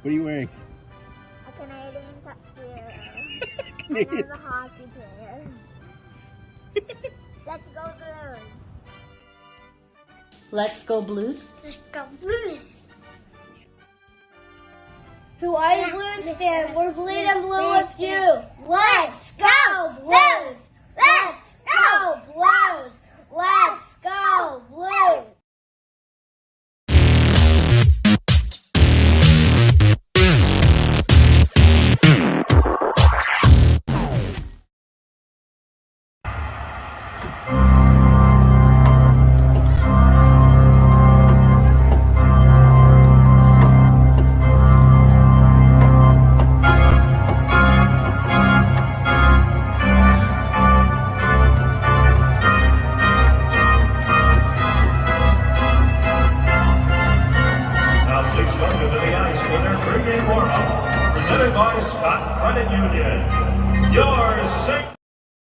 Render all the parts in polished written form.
What are you wearing? A Canadian tuxedo. Canadian. And I'm a hockey player. Let's go Blues. Let's go Blues. Let's go Blues. Who are you, Blues fan? We're bleeding blue with you. Let's go Blues. Let's go Blues. Let's go Blues.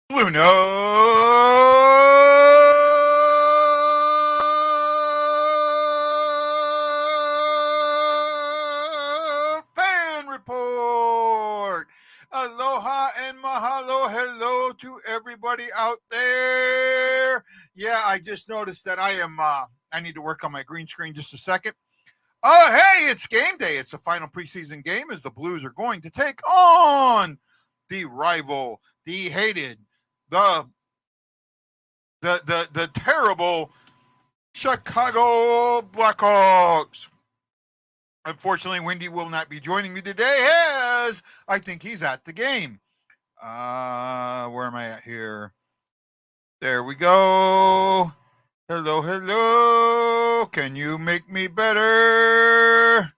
BlueNote Fan Report. Aloha and mahalo. Hello to everybody out there. Yeah, I just noticed that I need to work on my green screen just a second. Oh, hey, it's game day. It's the final preseason game as the Blues are going to take on the rival, the hated, the terrible Chicago Blackhawks. Unfortunately, Wendy will not be joining me today as I think he's at the game. Where am I at here? There we go. Hello, hello. Can you make me better?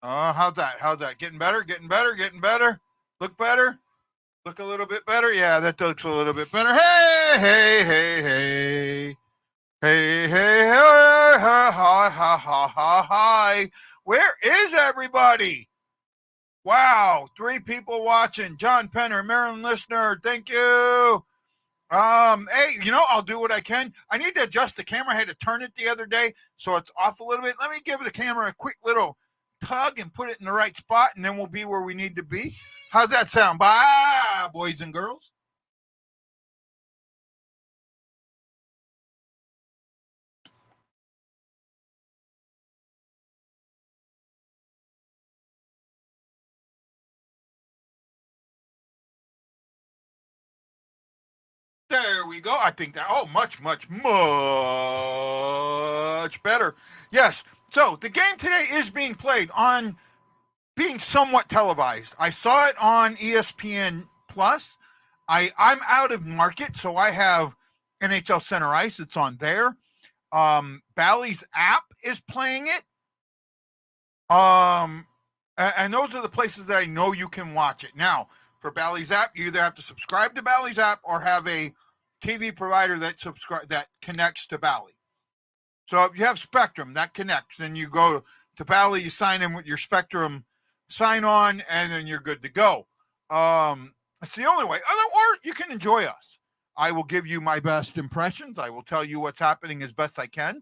How's that? How's that? Getting better? Getting better? Getting better? Look better? Look a little bit better? Yeah, that looks a little bit better. Hey, hey, hey, hey. Hey, hey, hey, hi, hi, hi, hi, hi. Where is everybody? Wow, 3 people watching. John Penner, Maryland listener, thank you. Hey, I'll do what I can. I need to adjust the camera. I had to turn it the other day, so it's off a little bit. Let me give the camera a quick little tug and put it in the right spot, and then we'll be where we need to be. How's that sound? Bye, boys and girls. There we go. I think that, much, much, much better. Yes. So the game today is being somewhat televised. I saw it on ESPN Plus. I'm out of market, so I have NHL Center Ice. It's on there. Bally's app is playing it. And those are the places that I know you can watch it. Now, for Bally's app, you either have to subscribe to Bally's app or have a TV provider that connects to Bally. So if you have Spectrum, that connects. Then you go to Bally, you sign in with your Spectrum sign on, and then you're good to go. It's the only way. Or you can enjoy us. I will give you my best impressions. I will tell you what's happening as best I can.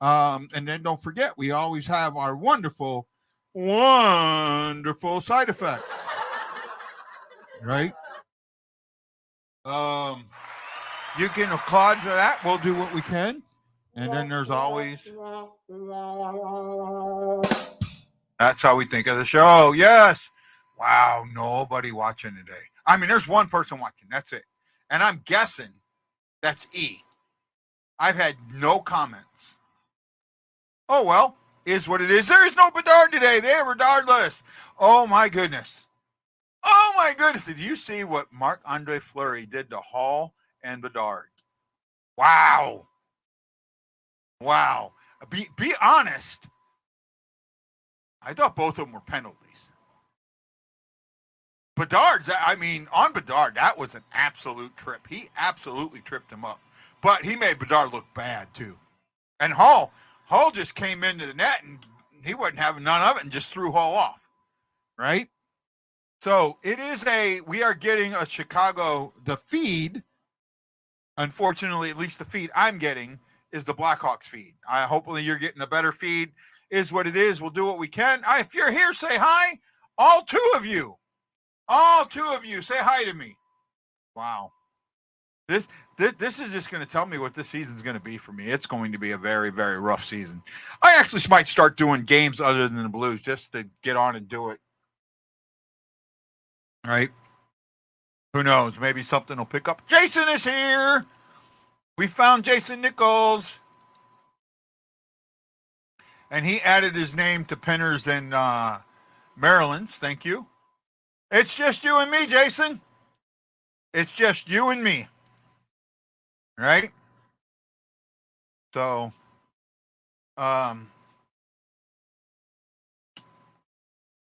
And then don't forget, we always have our wonderful, wonderful side effects. Right? You can applaud for that. We'll do what we can. And then there's always... That's how we think of the show. Yes. Wow, nobody watching today. I mean, there's one person watching. That's it. And I'm guessing that's E. I've had no comments. Oh, well, is what it is. There is no Bedard today. They are Bedard-less. Oh, my goodness. Oh, my goodness. Did you see what Marc-Andre Fleury did to Hall and Bedard? Wow. Wow. Be honest. I thought both of them were penalties. On Bedard, that was an absolute trip. He absolutely tripped him up. But he made Bedard look bad, too. And Hall just came into the net, and he wasn't having none of it and just threw Hall off. Right? So we are getting a Chicago, the feed, unfortunately, at least the feed I'm getting is the Blackhawks feed. Hopefully you're getting a better feed. is what it is. We'll do what we can. If you're here, say hi. All two of you. All two of you. Say hi to me. Wow. This is just going to tell me what this season's going to be for me. It's going to be a very, very rough season. I actually might start doing games other than the Blues just to get on and do it. All right? Who knows? Maybe something will pick up. Jason is here. We found Jason Nichols. And he added his name to Penner's and Maryland's. Thank you. It's just you and me, Jason. It's just you and me. Right? So,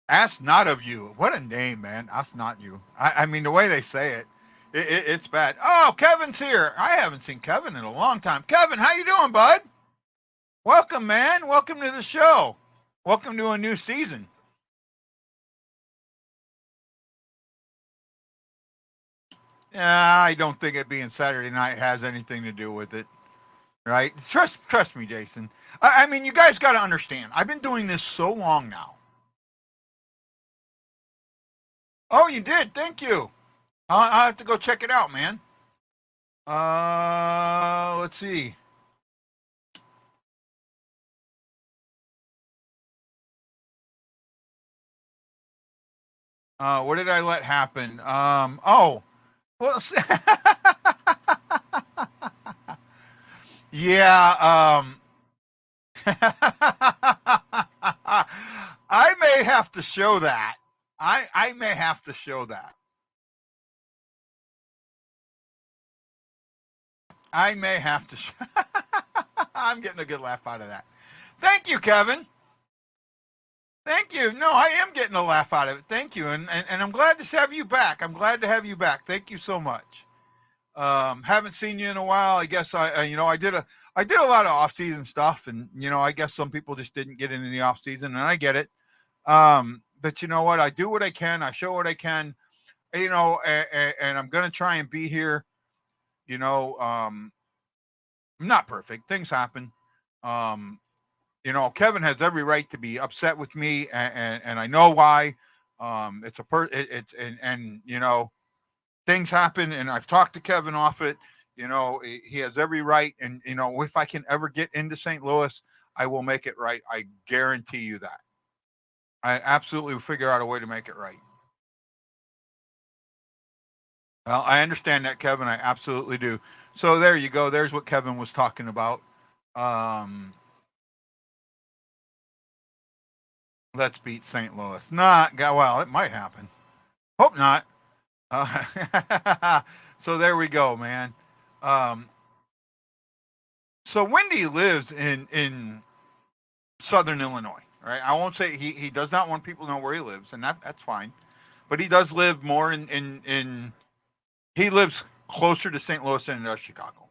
ask not of you. What a name, man. Ask not you. I mean, the way they say it, it's bad. Oh, Kevin's here. I haven't seen Kevin in a long time. Kevin, how you doing, bud? Welcome, man. Welcome to the show. Welcome to a new season. I don't think it being Saturday night has anything to do with it. Right? Trust me, Jason. I mean, you guys got to understand. I've been doing this so long now. Oh, you did? Thank you. I'll have to go check it out, man. Let's see. What did I let happen? Well, yeah, I may have to show that. I may have to show that. I may have to. I'm getting a good laugh out of that. Thank you, Kevin. Thank you. No, I am getting a laugh out of it. Thank you, and I'm glad to have you back. I'm glad to have you back. Thank you so much. Haven't seen you in a while. I guess I did a lot of off-season stuff, and I guess some people just didn't get into the off-season, and I get it. But you know what? I do what I can. I show what I can. And I'm gonna try and be here. I'm not perfect. Things happen. Kevin has every right to be upset with me, and I know why. Things happen, and I've talked to Kevin off it. He has every right, and if I can ever get into St. Louis, I will make it right. I guarantee you that. I absolutely will figure out a way to make it right. Well, I understand that, Kevin. I absolutely do. So there you go. There's what Kevin was talking about. Let's beat St. Louis. Well, it might happen. Hope not. So there we go, man. So Wendy lives in Southern Illinois, right? I won't say he does not want people to know where he lives, and that's fine. But he does live more in he lives closer to St. Louis than he does Chicago.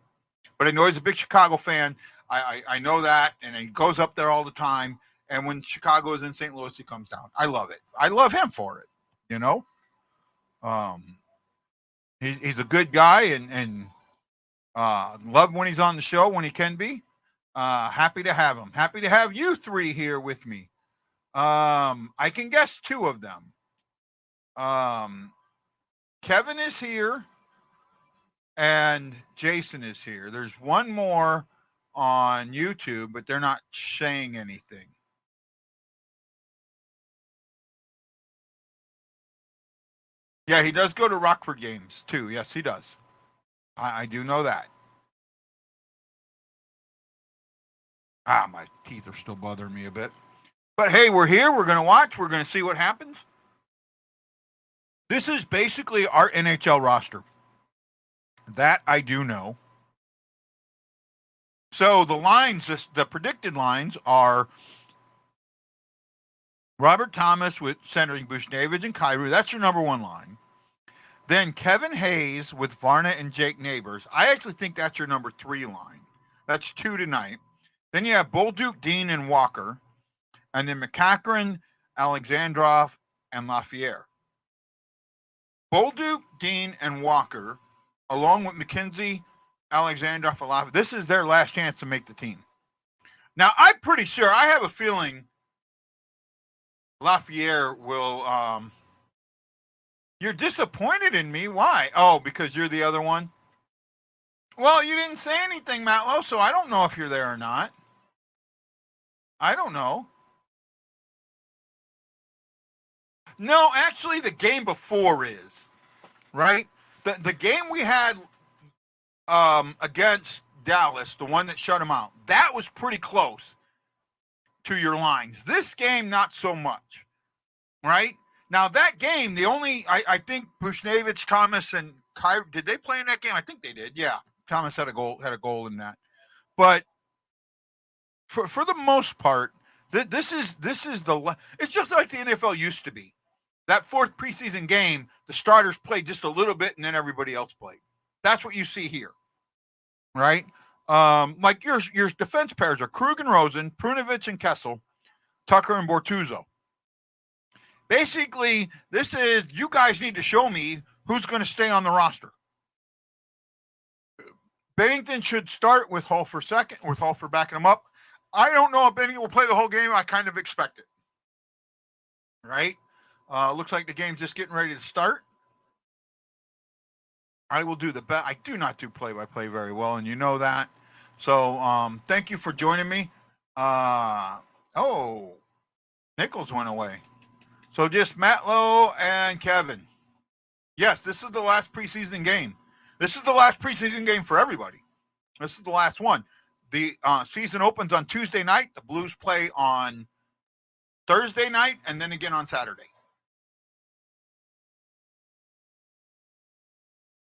But I know he's a big Chicago fan. I know that, and he goes up there all the time. And when Chicago is in St. Louis, he comes down. I love it. I love him for it. He's a good guy, and love when he's on the show when he can be. Happy to have him. Happy to have you three here with me. I can guess two of them. Kevin is here, and Jason is here. There's one more on YouTube, but they're not saying anything. Yeah, he does go to Rockford games too. Yes, he does. I do know that. My teeth are still bothering me a bit. But hey, we're here. We're going to watch. We're going to see what happens. This is basically our NHL roster. That I do know. So the lines, the predicted lines are Robert Thomas with centering Bushnavic and Kyrou. That's your number one line. Then Kevin Hayes with Varna and Jake Neighbors. I actually think that's your number three line. That's two tonight. Then you have Bolduc, Dean, and Walker. And then McCachran, Alexandrov, and Lafayette. Bolduc, Dean, and Walker, along with McKenzie, Alexandrov, and Lafayette. This is their last chance to make the team. Now, I'm pretty sure, I have a feeling Lafayette will, you're disappointed in me. Why? Oh, because you're the other one? Well, you didn't say anything, Matlow, so I don't know if you're there or not. I don't know. No, actually, the game before is, right? The game we had against Dallas, the one that shut them out, that was pretty close to your lines. This game, not so much, right? Now, that game, the only, I think Bushnevich, Thomas, and Kyrie, did they play in that game? I think they did, yeah. Thomas had a goal in that. But for the most part, this is it's just like the NFL used to be. That fourth preseason game, the starters played just a little bit and then everybody else played. That's what you see here, right? Like your defense pairs are Krug and Rosen, Prunovich and Kessel, Tucker and Bortuzzo. Basically, this is, you guys need to show me who's going to stay on the roster. Bennington should start with Holfer second, with Holfer backing him up. I don't know if Bennington will play the whole game. I kind of expect it. Right? Looks like the game's just getting ready to start. I will do the best. I do not do play-by-play very well, and you know that. So thank you for joining me. Nichols went away. So just Matlow and Kevin. Yes, this is the last preseason game. This is the last preseason game for everybody. This is the last one. The season opens on Tuesday night. The Blues play on Thursday night and then again on Saturday.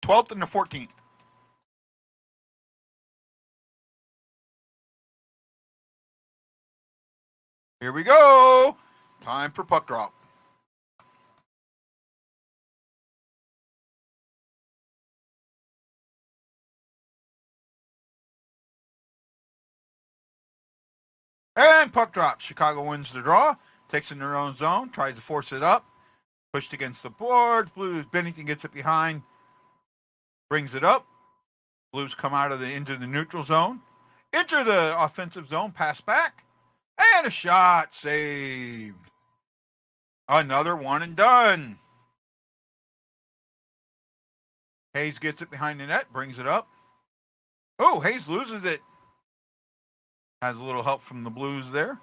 12th and the 14th. Here we go. Time for puck drop. And puck drop. Chicago wins the draw. Takes in their own zone. Tries to force it up. Pushed against the board. Blues. Bennington gets it behind. Brings it up. Blues come out of into the neutral zone. Enter the offensive zone. Pass back. And a shot. Saved. Another one and done. Hayes gets it behind the net. Brings it up. Oh, Hayes loses it. Has a little help from the Blues there.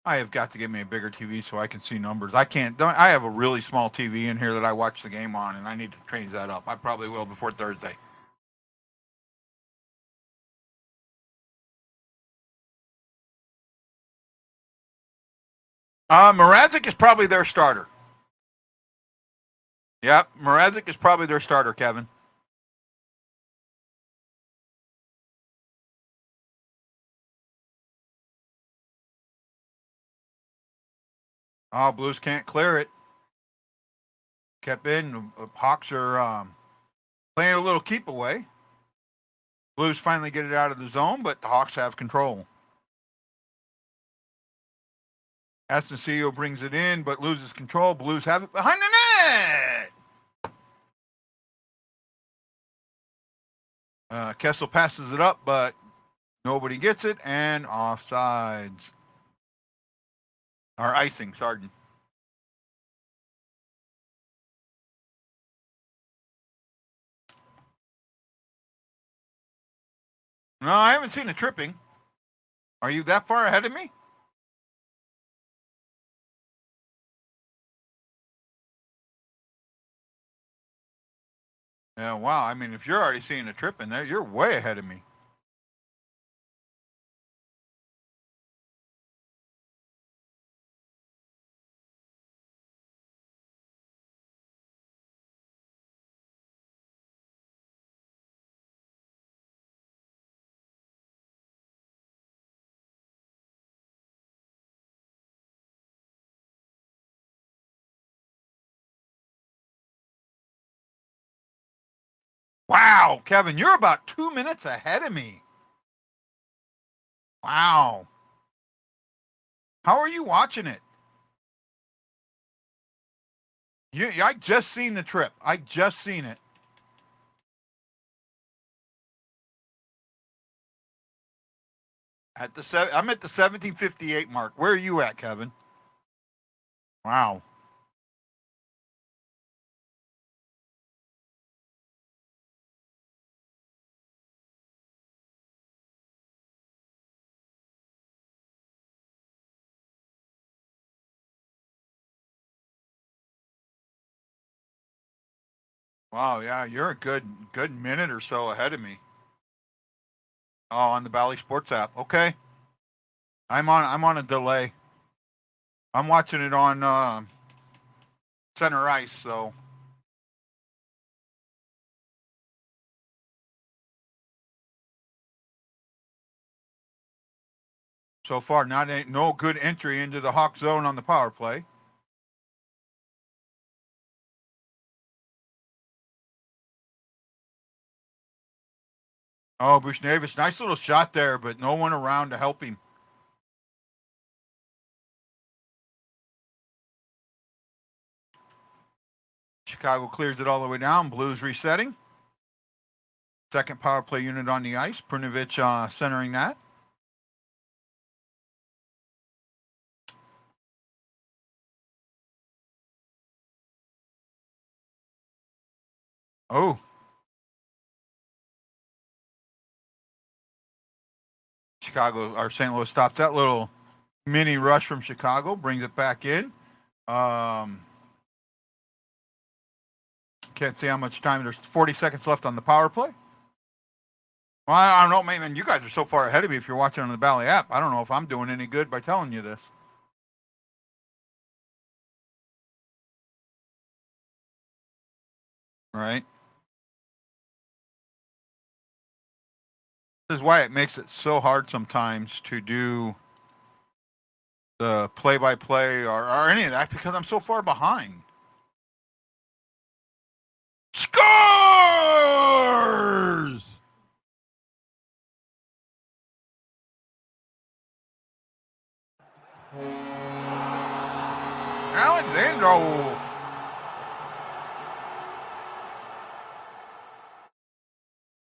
I have got to get me a bigger TV so I can see numbers. I have a really small TV in here that I watch the game on, and I need to change that up. I probably will before Thursday. Mrazek is probably their starter. Yep, Mrazek is probably their starter, Kevin. Oh, Blues can't clear it. Kept in. Hawks are playing a little keep away. Blues finally get it out of the zone, but the Hawks have control. Asensio brings it in, but loses control. Blues have it behind the net. Kessel passes it up, but nobody gets it, and offsides. Or icing, Sargent. No, I haven't seen a tripping. Are you that far ahead of me? Yeah, wow. I mean, if you're already seeing a tripping there, you're way ahead of me. Wow, Kevin, you're about 2 minutes ahead of me. Wow. How are you watching it? I just seen the trip. I just seen it. I'm at the 1758 mark. Where are you at, Kevin? Wow. Wow, yeah, you're a good minute or so ahead of me. Oh, on the Bally Sports app. Okay. I'm on a delay. I'm watching it on center ice, so so far no good entry into the Hawk zone on the power play. Oh, Bushnavis, nice little shot there, but no one around to help him. Chicago clears it all the way down. Blues resetting. Second power play unit on the ice. Prunovich centering that. Oh. Chicago or St. Louis stops that little mini rush from Chicago, brings it back in. Can't see how much time. There's 40 seconds left on the power play. Well, I don't know, man. You guys are so far ahead of me if you're watching on the Bally app. I don't know if I'm doing any good by telling you this. Right? This is why it makes it so hard sometimes to do the play-by-play or any of that because I'm so far behind. Scores! Alexandrov.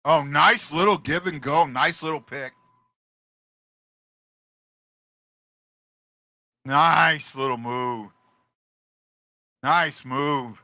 Oh, nice little give and go. Nice little pick. Nice little move. Nice move.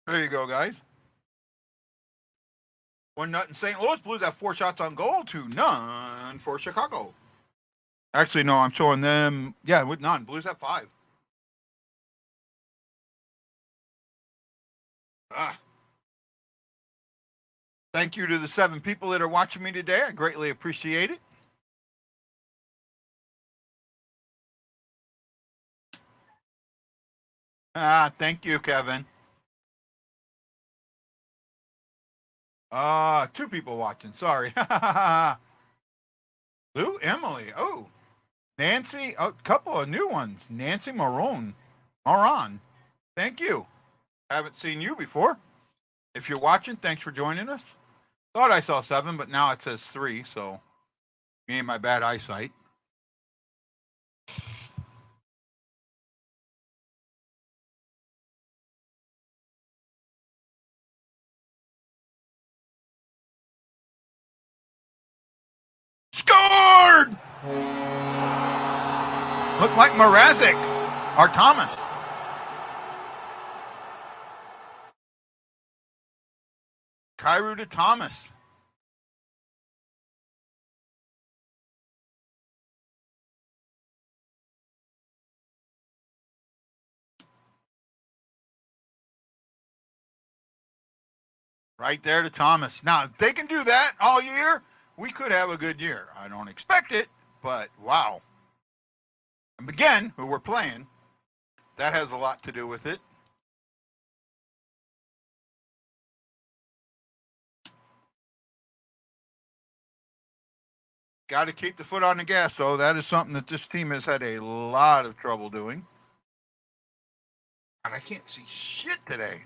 There you go, guys. 1-0 in St. Louis. Blues have 4 shots on goal to none for Chicago. Actually, no, I'm showing them. Yeah, with none. Blues have 5. Thank you to the 7 people that are watching me today. I greatly appreciate it. Thank you, Kevin. 2 people watching. Sorry. Lou, Emily. Oh, Nancy. A couple of new ones. Nancy Moron. Thank you. Haven't seen you before. If you're watching, thanks for joining us. Thought I saw 7, but now it says 3. So, me and my bad eyesight. Scored! Looked like Mrazek or Thomas. Kyrou to Thomas. Right there to Thomas. Now, if they can do that all year, we could have a good year. I don't expect it, but wow. And again, who we're playing, that has a lot to do with it. Got to keep the foot on the gas, though. That is something that this team has had a lot of trouble doing. And I can't see shit today.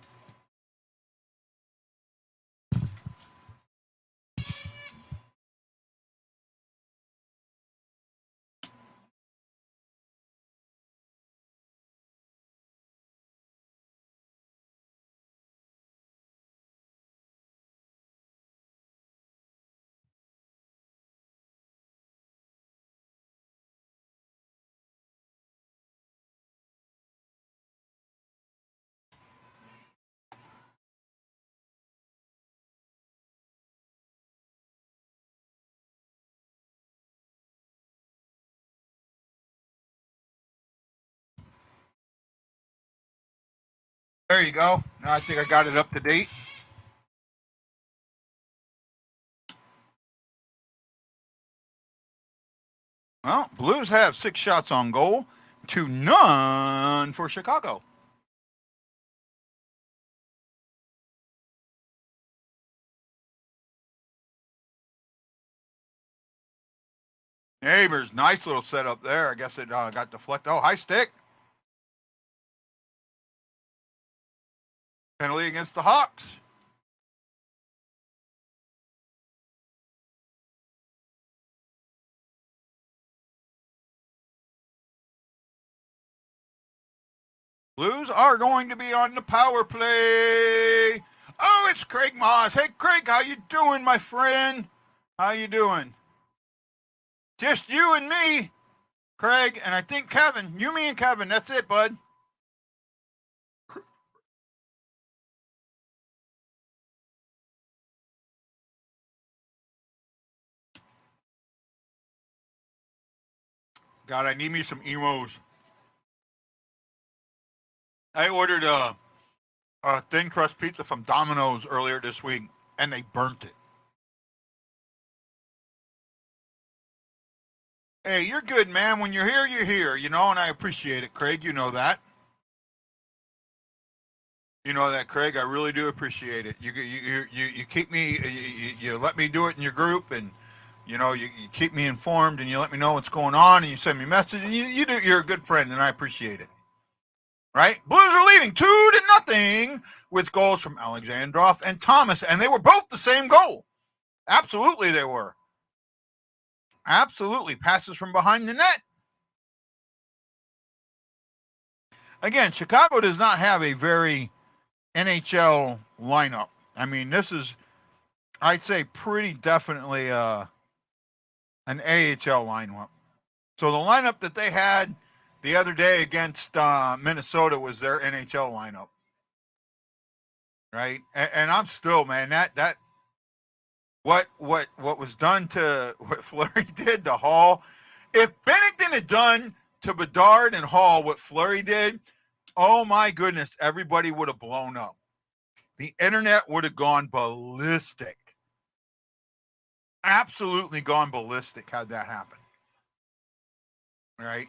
There you go. Now I think I got it up to date. Well, Blues have 6 shots on goal to none for Chicago. Neighbors, nice little setup there. I guess it got deflected. Oh, high stick. Penalty against the Hawks. Blues are going to be on the power play. Oh, it's Craig Moss. Hey, Craig, how you doing, my friend? How you doing? Just you and me, Craig, and I think Kevin. You, me, and Kevin. That's it, bud. God, I need me some emos. I ordered a thin crust pizza from Domino's earlier this week, and they burnt it. Hey, you're good, man. When you're here, you know, and I appreciate it, Craig. You know that. You know that, Craig. I really do appreciate it. You keep me, you let me do it in your group, and you know you keep me informed, and you let me know what's going on, and you send me messages. And you're a good friend, and I appreciate it. Right? Blues are leading 2-0 with goals from Alexandrov and Thomas, and they were both the same goal. Absolutely, they were. Absolutely, passes from behind the net. Again, Chicago does not have a very NHL lineup. I mean, this is, I'd say, pretty definitely an AHL lineup. So the lineup that they had the other day against Minnesota was their NHL lineup, right? And I'm still, man, that what was done to what Fleury did to Hall. If Bennington had done to Bedard and Hall what Fleury did, oh my goodness, everybody would have blown up. The internet would have gone ballistic. Absolutely gone ballistic had that happened. Right?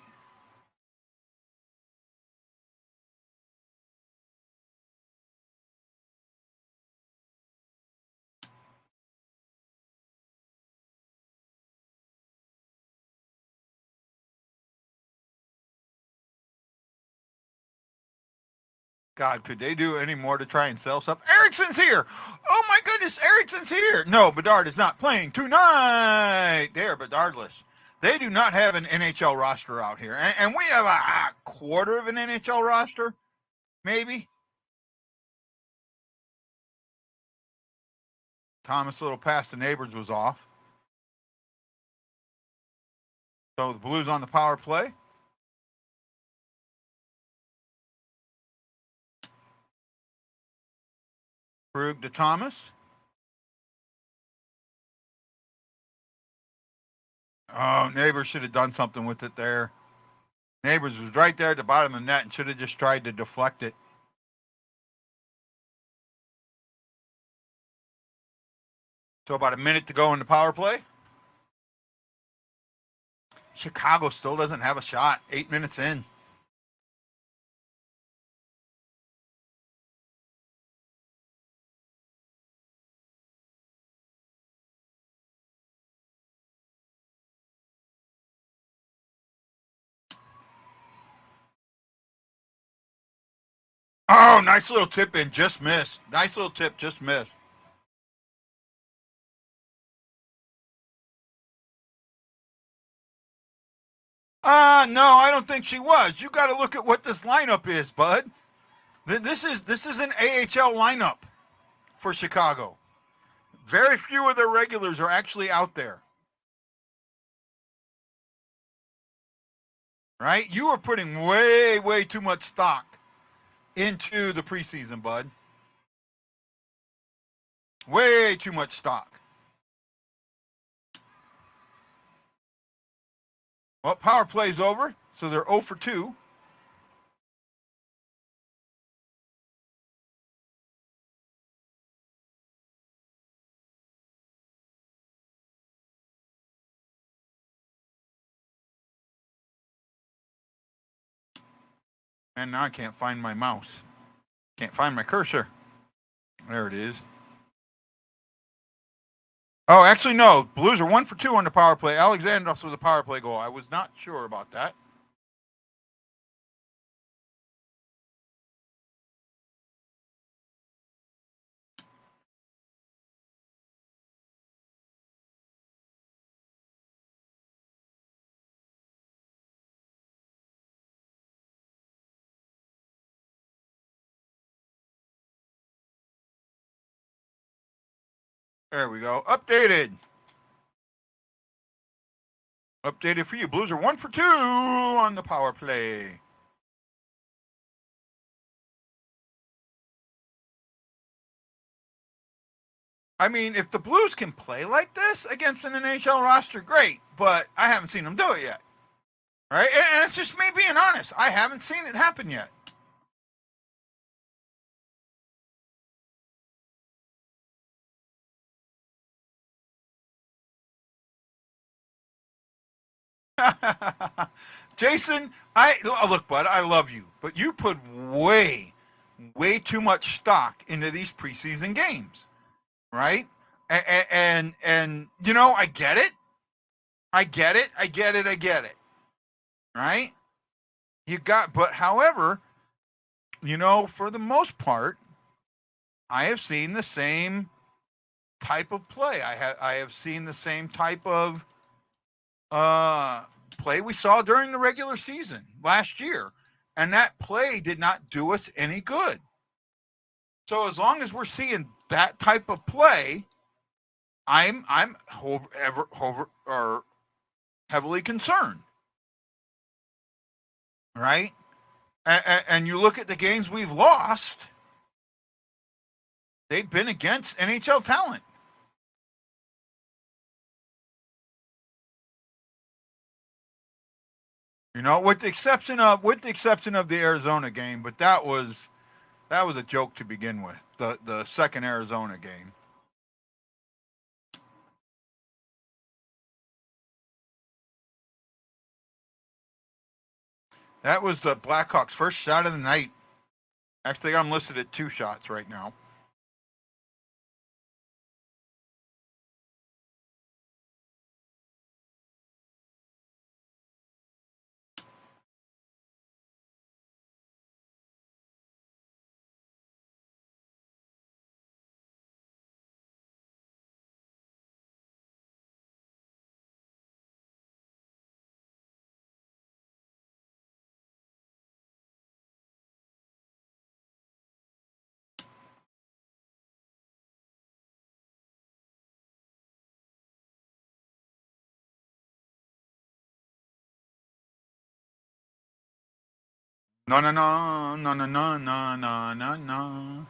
God, could they do any more to try and sell stuff? Ericsson's here. Oh my goodness, Ericsson's here. No, Bedard is not playing tonight. They are Bedard-less. They do not have an NHL roster out here. And we have a quarter of an NHL roster, maybe. Thomas' little pass to Neighbors was off. So the Blues on the power play. Krug to Thomas. Oh, Neighbors should have done something with it there. Neighbors was right there at the bottom of the net and should have just tried to deflect it. So about a minute to go in the power play. Chicago still doesn't have a shot. 8 minutes in. Oh, nice little tip in. Just missed. Nice little tip. Just missed. No, I don't think she was. You got to look at what this lineup is, bud. This is an AHL lineup for Chicago. Very few of their regulars are actually out there. Right? You are putting way, way too much stock into the preseason, bud. Way too much stock. Well, power play's over, so they're 0 for 2. And now I can't find my mouse. Can't find my cursor. There it is. Oh, actually, no. Blues are 1 for 2 on the power play. Alexandros with a power play goal. I was not sure about that. There we go. Updated. Updated for you. Blues are 1 for 2 on the power play. I mean, if the Blues can play like this against an NHL roster, great. But I haven't seen them do it yet. Right? And it's just me being honest. I haven't seen it happen yet. Jason, look, bud, I love you, but you put way too much stock into these preseason games, right? And you know, I get it, right? But however, you know, for the most part, I have seen the same type of play. I have seen the same type of play we saw during the regular season last year, and that play did not do us any good. So as long as we're seeing that type of play, I'm heavily concerned, right? And you look at the games we've lost; they've been against NHL talent. You know, with the exception of the Arizona game, but that was a joke to begin with. The second Arizona game. That was the Blackhawks' first shot of the night. Actually, I'm listed at 2 shots right now. No, no, no, no, no, no, no, no, no, no.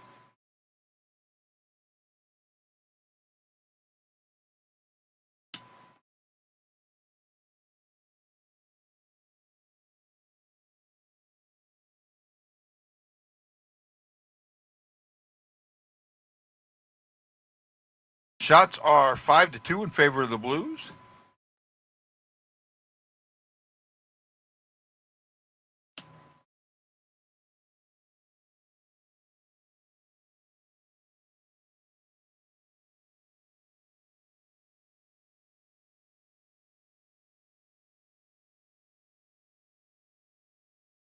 Shots are 5-2 in favor of the Blues.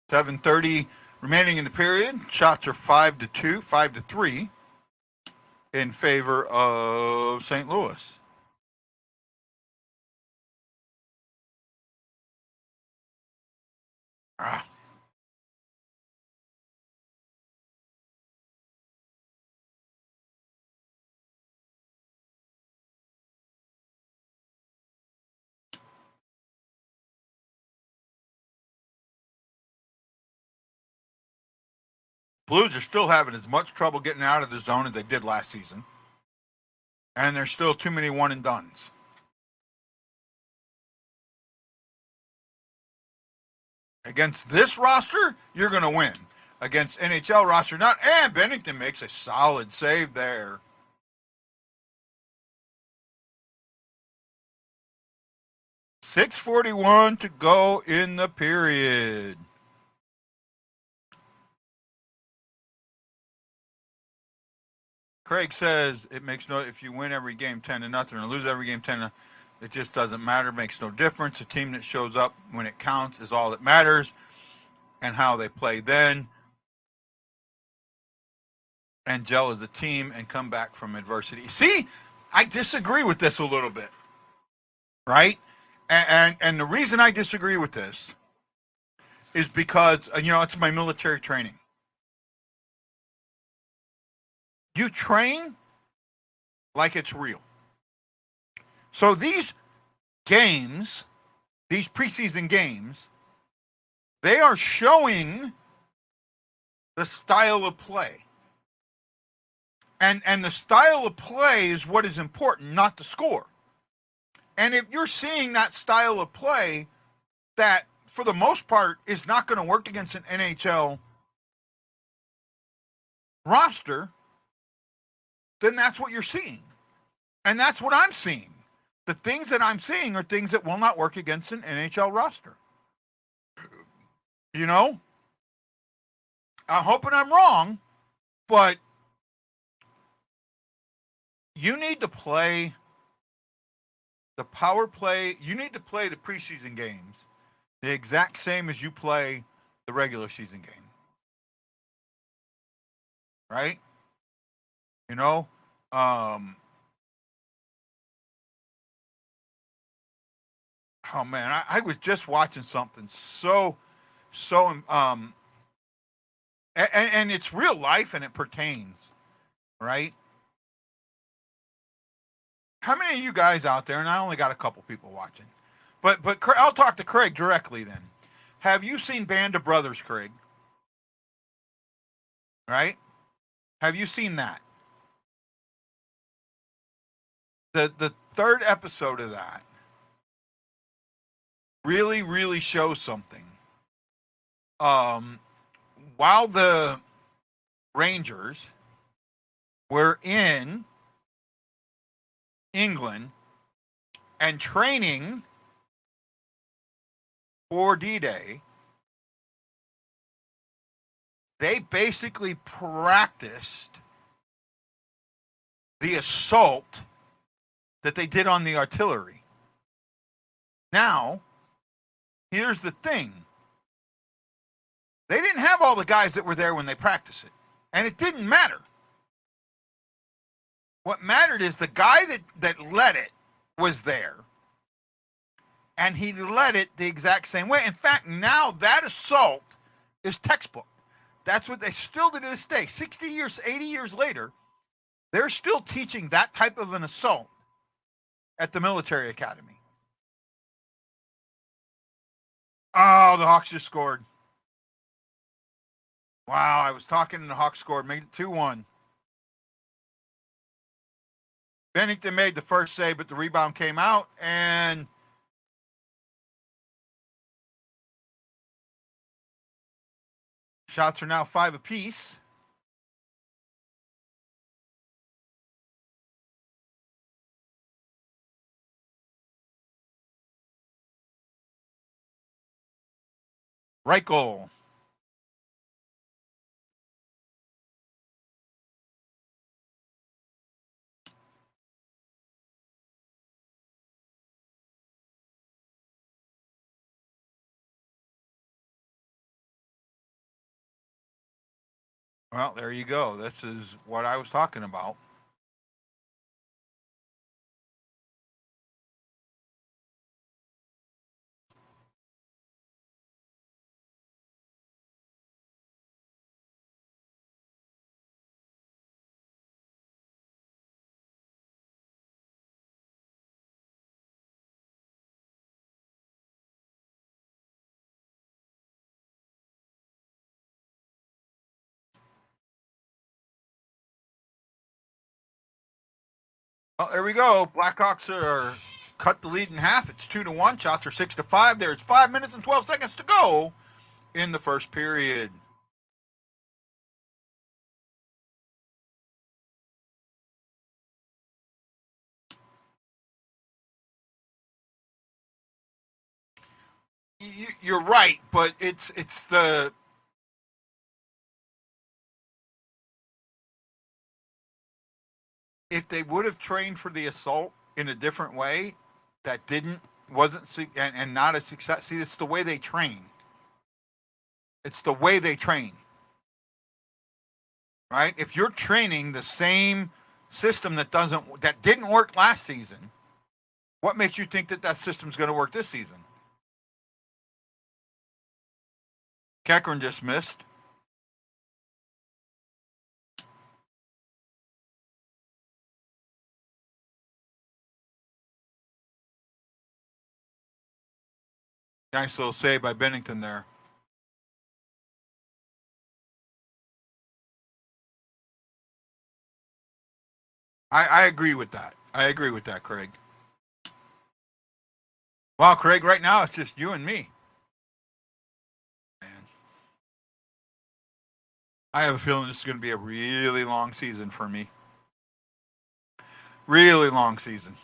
.730 remaining in the period. Shots are 5-2, 5-3 in favor of St. Louis. Blues are still having as much trouble getting out of the zone as they did last season. And there's still too many one and dones. Against this roster, you're going to win. Against NHL roster, not. And Bennington makes a solid save there. .641 to go in the period. Craig says it makes no, if you win every game 10-0 and lose every game 10-0, it just doesn't matter. It makes no difference. A team that shows up when it counts is all that matters, and how they play then and gel as a team and come back from adversity. See, I disagree with this a little bit, right? And the reason I disagree with this is because, it's my military training. You train like it's real. So these games, these preseason games, they are showing the style of play. And the style of play is what is important, not the score. And if you're seeing that style of play that, for the most part, is not going to work against an NHL roster, then that's what you're seeing. And that's what I'm seeing. The things that I'm seeing are things that will not work against an NHL roster. I'm hoping I'm wrong, but you need to play the power play. You need to play the preseason games the exact same as you play the regular season game. Right? Oh man, I was just watching something and it's real life and it pertains, right? How many of you guys out there, and I only got a couple people watching, but I'll talk to Craig directly then. Have you seen Band of Brothers, Craig? Right? Have you seen that? The third episode of that really, really shows something. While the Rangers were in England and training for D-Day, they basically practiced the assault that they did on the artillery. Now, here's the thing. They didn't have all the guys that were there when they practiced it. And it didn't matter. What mattered is the guy that led it was there. And he led it the exact same way. In fact, now that assault is textbook. That's what they still do to this day. 60 years, 80 years later, they're still teaching that type of an assault at the military academy. Oh, the Hawks just scored. Wow, I was talking and the Hawks scored. Made it 2-1. Bennington made the first save, but the rebound came out, and shots are now 5 apiece. Reichel. Well, there you go. This is what I was talking about. Well, there we go. Blackhawks are cut the lead in half. It's 2-1. Shots are 6-5. There's 5 minutes and 12 seconds to go in the first period. You're right, but it's the if they would have trained for the assault in a different way, that wasn't and not a success. See, it's the way they train. It's the way they train, right? If you're training the same system that didn't work last season, what makes you think that system's going to work this season? Kekron just missed. Nice little save by Bennington there. I agree with that. I agree with that, Craig. Wow, Craig, right now it's just you and me. Man. I have a feeling this is going to be a really long season for me. Really long season.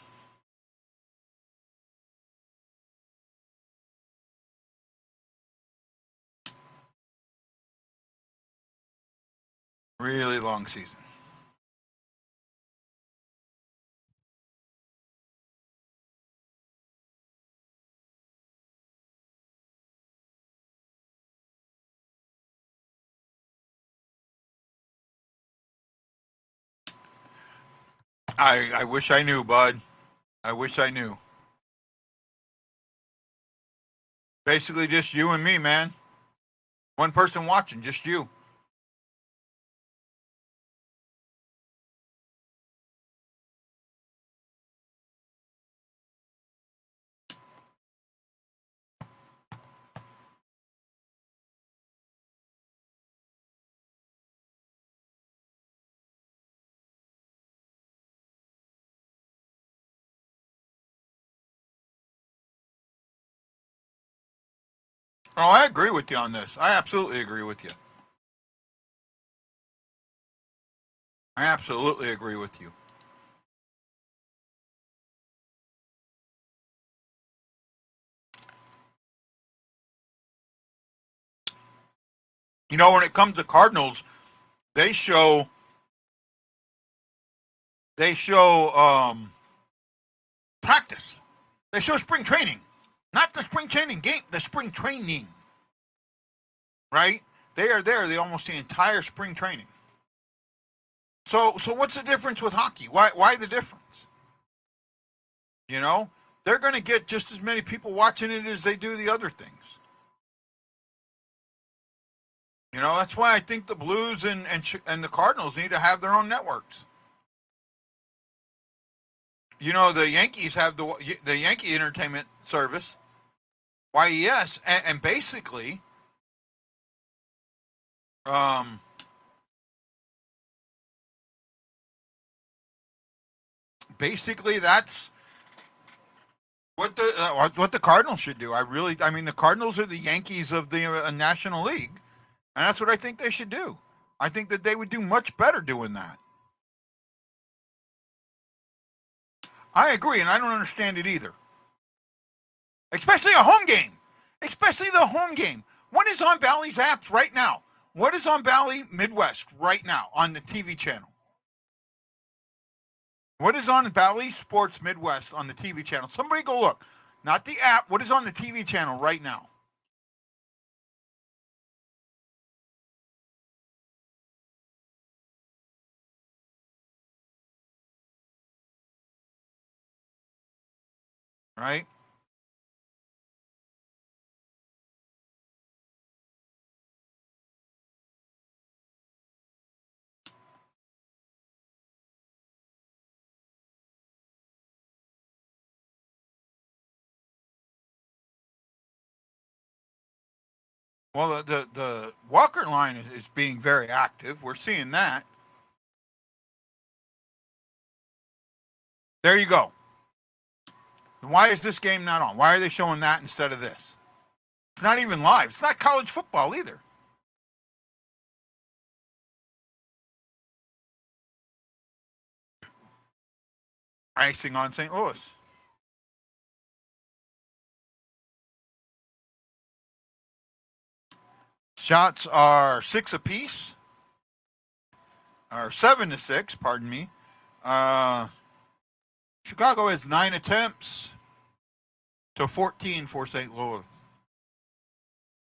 Really long season. I wish I knew, bud. I wish I knew. Basically just you and me, man. One person watching, just you. Oh, I agree with you on this. I absolutely agree with you. I absolutely agree with you. You know, when it comes to Cardinals, they show practice. They show spring training. Not the spring training game, the spring training. Right? They are there almost the entire spring training. So what's the difference with hockey? Why the difference? You know, they're going to get just as many people watching it as they do the other things. You know, that's why I think the Blues and the Cardinals need to have their own networks. You know, the Yankees have the Yankee Entertainment Service, YES, and basically, that's what the Cardinals should do. I mean, the Cardinals are the Yankees of the National League, and that's what I think they should do. I think that they would do much better doing that. I agree, and I don't understand it either. Especially a home game. Especially the home game. What is on Bally's apps right now? What is on Bally Midwest right now on the TV channel? What is on Bally Sports Midwest on the TV channel? Somebody go look. Not the app. What is on the TV channel right now? Right? Well, the Walker line is being very active. We're seeing that. There you go. Why is this game not on? Why are they showing that instead of this? It's not even live. It's not college football either. Icing on St. Louis. Shots are 6 apiece. Or 7-6, pardon me. Chicago has 9 attempts to 14 for St. Louis.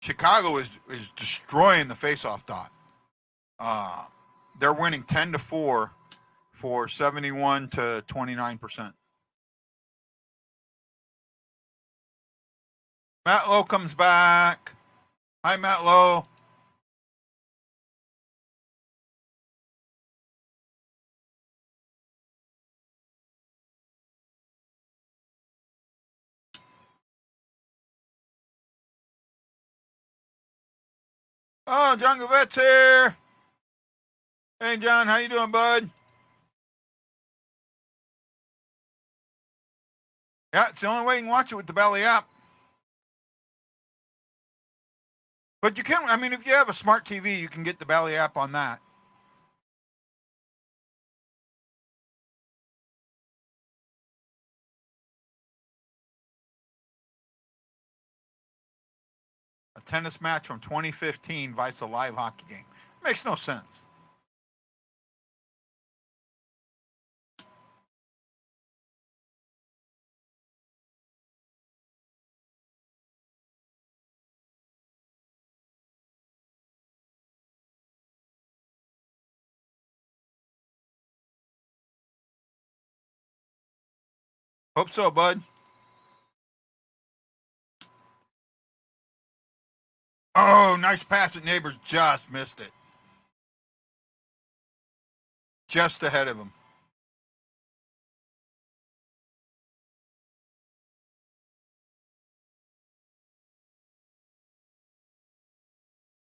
Chicago is destroying the faceoff dot. They're winning 10-4 for 71 to 29%. Matt Lowe comes back. Hi, Matt Lowe. Oh, John Gavette's here. Hey, John, how you doing, bud? Yeah, it's the only way you can watch it with the Bally app. But you can, I mean, if you have a smart TV, you can get the Bally app on that. A tennis match from 2015 vice a live hockey game. Makes no sense. Hope so, bud. Oh, nice pass at Neighbors. Just missed it. Just ahead of him.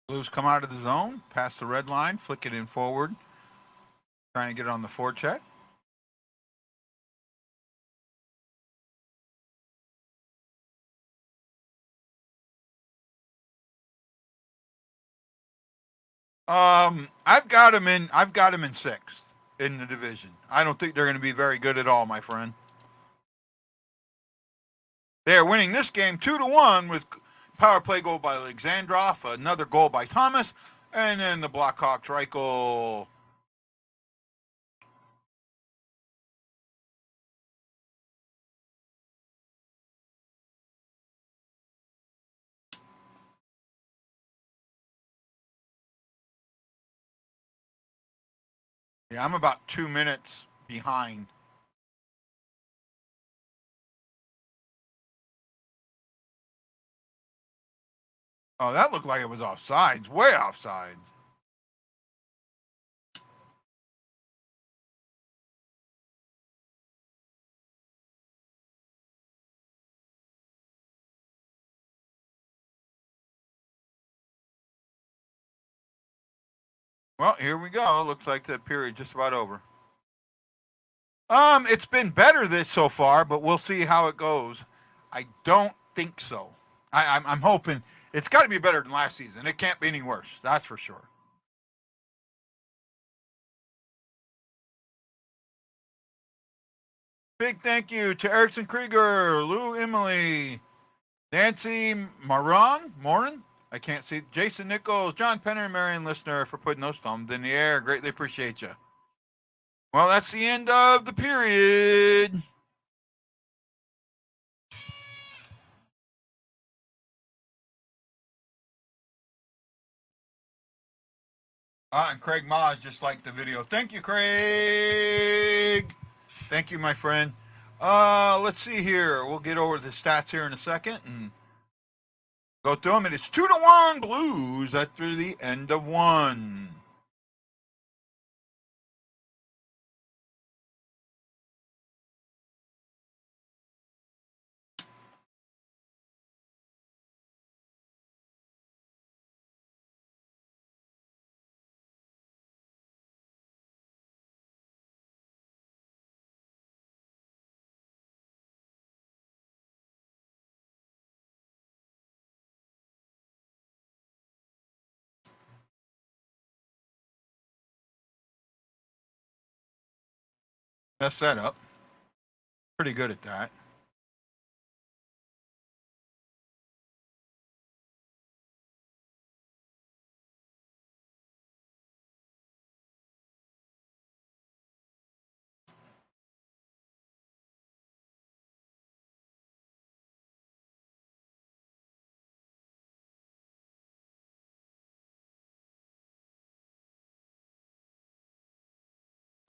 Blues come out of the zone, pass the red line, flick it in forward. Try and get it on the forecheck. I've got him in 6th in the division. I don't think they're going to be very good at all, my friend. They are winning this game 2-1 with power play goal by Alexandrov, another goal by Thomas, and then the Blackhawks Reichel. Yeah, I'm about 2 minutes behind. Oh, that looked like it was offsides, way offside. Well, here we go. Looks like the period just about over. It's been better this so far, but we'll see how it goes. I don't think so. I'm hoping it's got to be better than last season. It can't be any worse. That's for sure. Big thank you to Erickson Krieger, Lou Emily, Nancy Morin, I can't see. Jason Nichols, John Penner, and Marion Listener for putting those thumbs in the air. Greatly appreciate you. Well, that's the end of the period. And Craig Maas just liked the video. Thank you, Craig. Thank you, my friend. Let's see here. We'll get over the stats here in a second and go through them. It is 2-1 Blues after the end of one. Mess that up. Pretty good at that.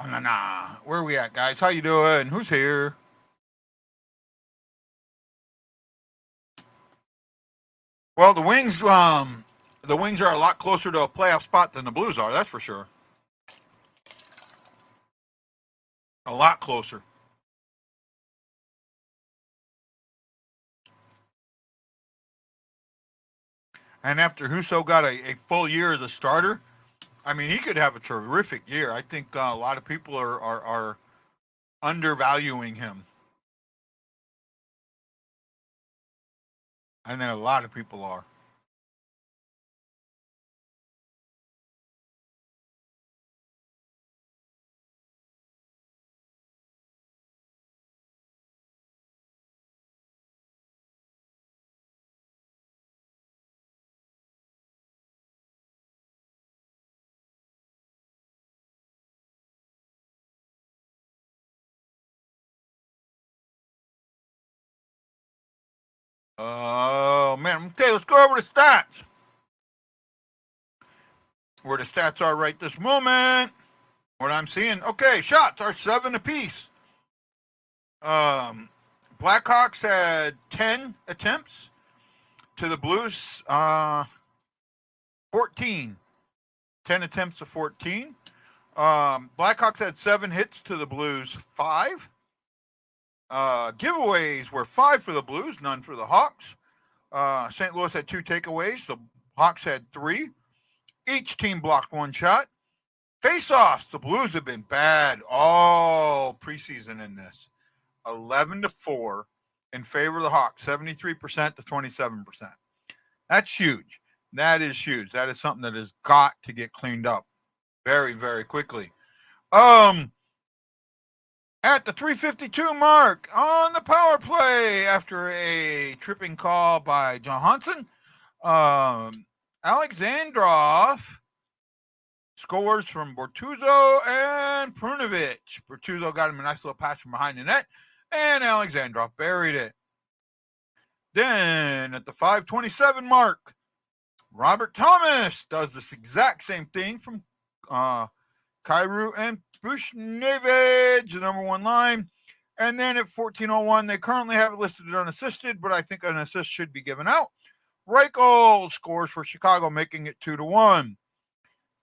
Nah. Where are we at, guys? How you doing? Who's here? Well, the Wings are a lot closer to a playoff spot than the Blues are. That's for sure. A lot closer. And after Husso got a full year as a starter, I mean, he could have a terrific year. I think a lot of people are undervaluing him. And then a lot of people are. Oh, man. Okay, let's go over the stats. Where the stats are right this moment. What I'm seeing. Okay, shots are 7 apiece. Blackhawks had 10 attempts to the Blues, 14. 10 attempts to 14. Blackhawks had 7 hits to the Blues, 5. Giveaways were 5 for the Blues, none for the Hawks. St. Louis had 2 takeaways. The Hawks had 3. Each team blocked 1 shot. Face-offs, the Blues have been bad all preseason in this. 11-4 in favor of the Hawks, 73% to 27%. That's huge. That is huge. That is something that has got to get cleaned up very, very quickly. At the 3:52 mark on the power play after a tripping call by Johansson, Alexandrov scores from Bortuzzo and Prunovic. Bortuzzo got him a nice little pass from behind the net, and Alexandrov buried it. Then at the 5:27 mark, Robert Thomas does this exact same thing from Kyrou and Bushnevich, the number 1 line. And then at 14:01, they currently have it listed unassisted, but I think an assist should be given out. Reichel scores for Chicago, making it 2-1.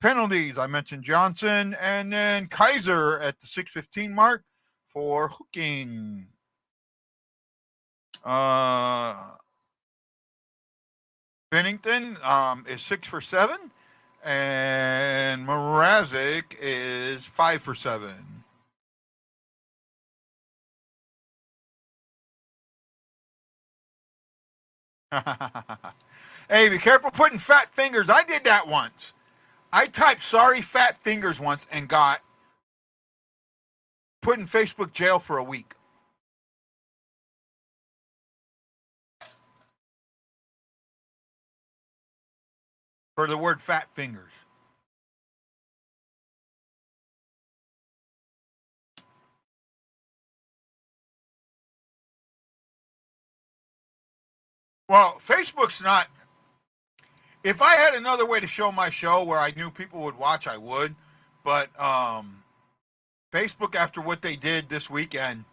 Penalties, I mentioned Johnson, and then Kaiser at the 6:15 mark for hooking. Bennington is 6 for 7, and Mrazek is 5 for 7. Hey, be careful putting fat fingers. I did that once. I typed sorry fat fingers once and got put in Facebook jail for a week. for the word fat fingers. Well, Facebook's not. If I had another way to show my show where I knew people would watch, I would. But Facebook, after what they did this weekend,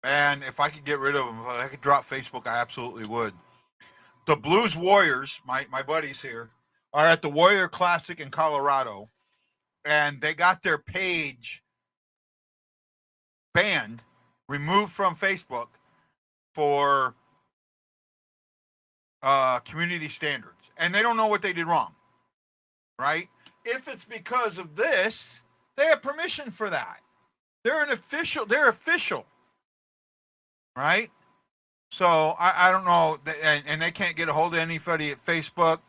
and if I could get rid of them, if I could drop Facebook, I absolutely would. The Blues Warriors, my buddies here, are at the Warrior Classic in Colorado, and they got their page banned, removed from Facebook for community standards, and they don't know what they did wrong, right? If it's because of this, they have permission for that. They're official, right? So I don't know, and they can't get a hold of anybody at Facebook.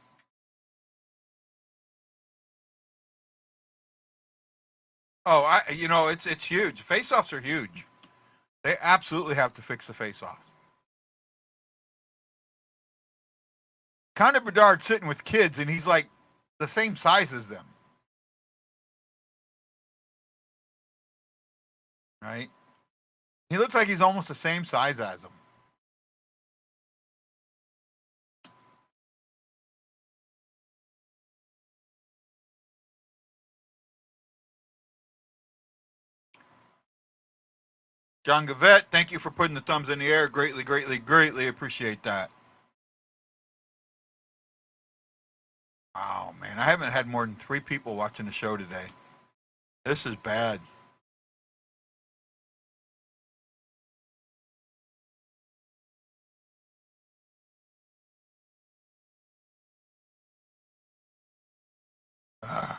Oh, it's huge. Face-offs are huge. They absolutely have to fix the face-offs. Connor Bedard sitting with kids, and he's like the same size as them, right? He looks like he's almost the same size as them. John Gavette, thank you for putting the thumbs in the air. Greatly, greatly, greatly appreciate that. Oh, man. I haven't had more than 3 people watching the show today. This is bad. Uh,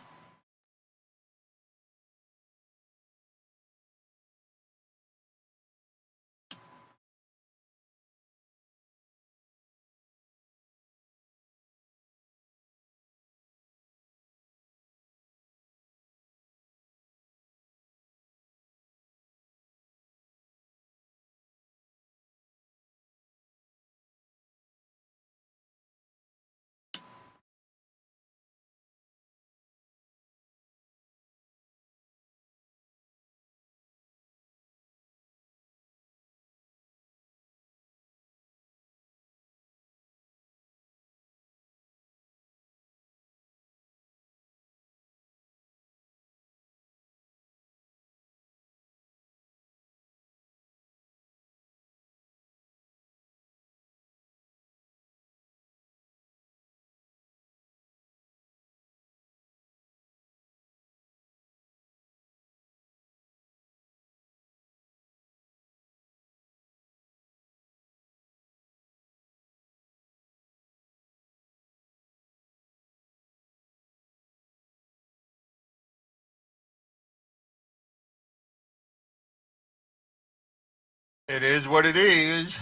it is what it is.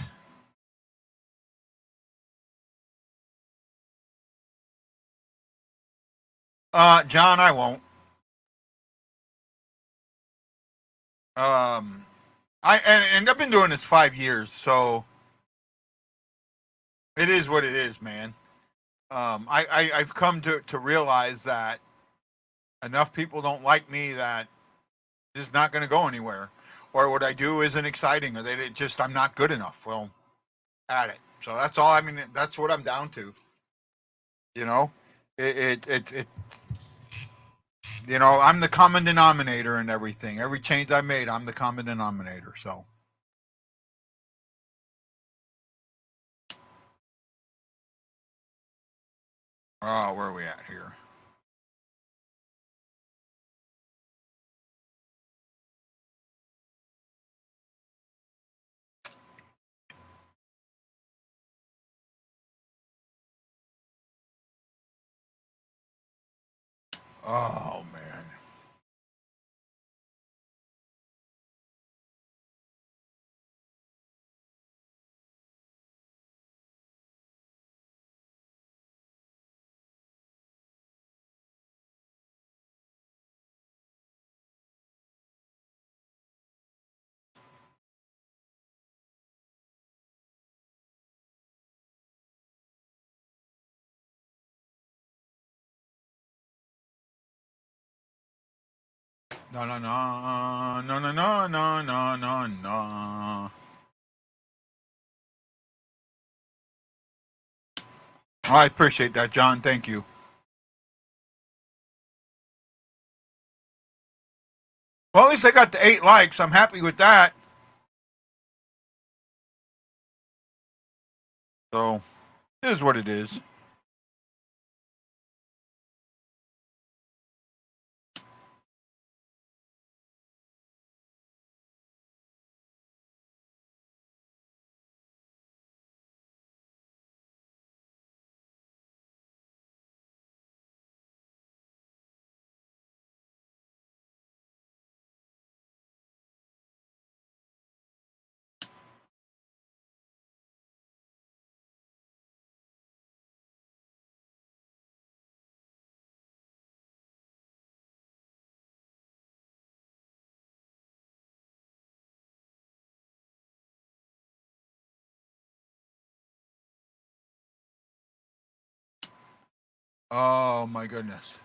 John, I won't. Um, and I've been doing this 5 years, so it is what it is, man. I've come to realize that enough people don't like me that it's not going to go anywhere, or what I do isn't exciting, or I'm not good enough. Well, at it. So that's all. I mean, that's what I'm down to. You know, it I'm the common denominator in everything. Every change I made, I'm the common denominator. So. Oh, where are we at here? Oh man. No, no, no, no, no, no, no, no, no, no. I appreciate that, John. Thank you. Well, at least I got the 8 likes. I'm happy with that. So, it is what it is. Oh, my goodness.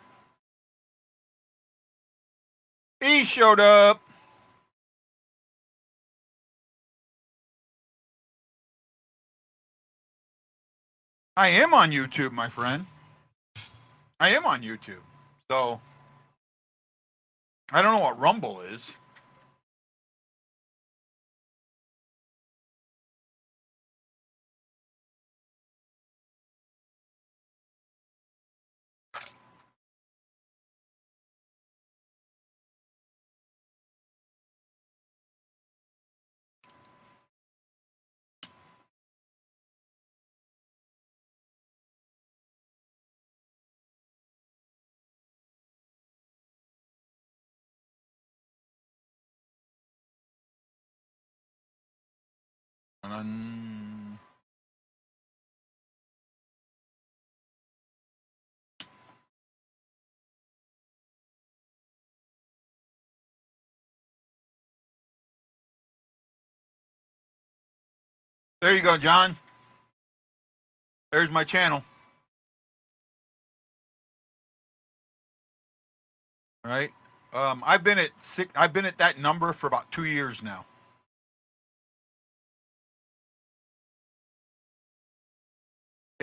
He showed up. I am on YouTube, my friend. I am on YouTube. So, I don't know what Rumble is. There you go, John. There's my channel. All right. I've been at that number for about 2 years now.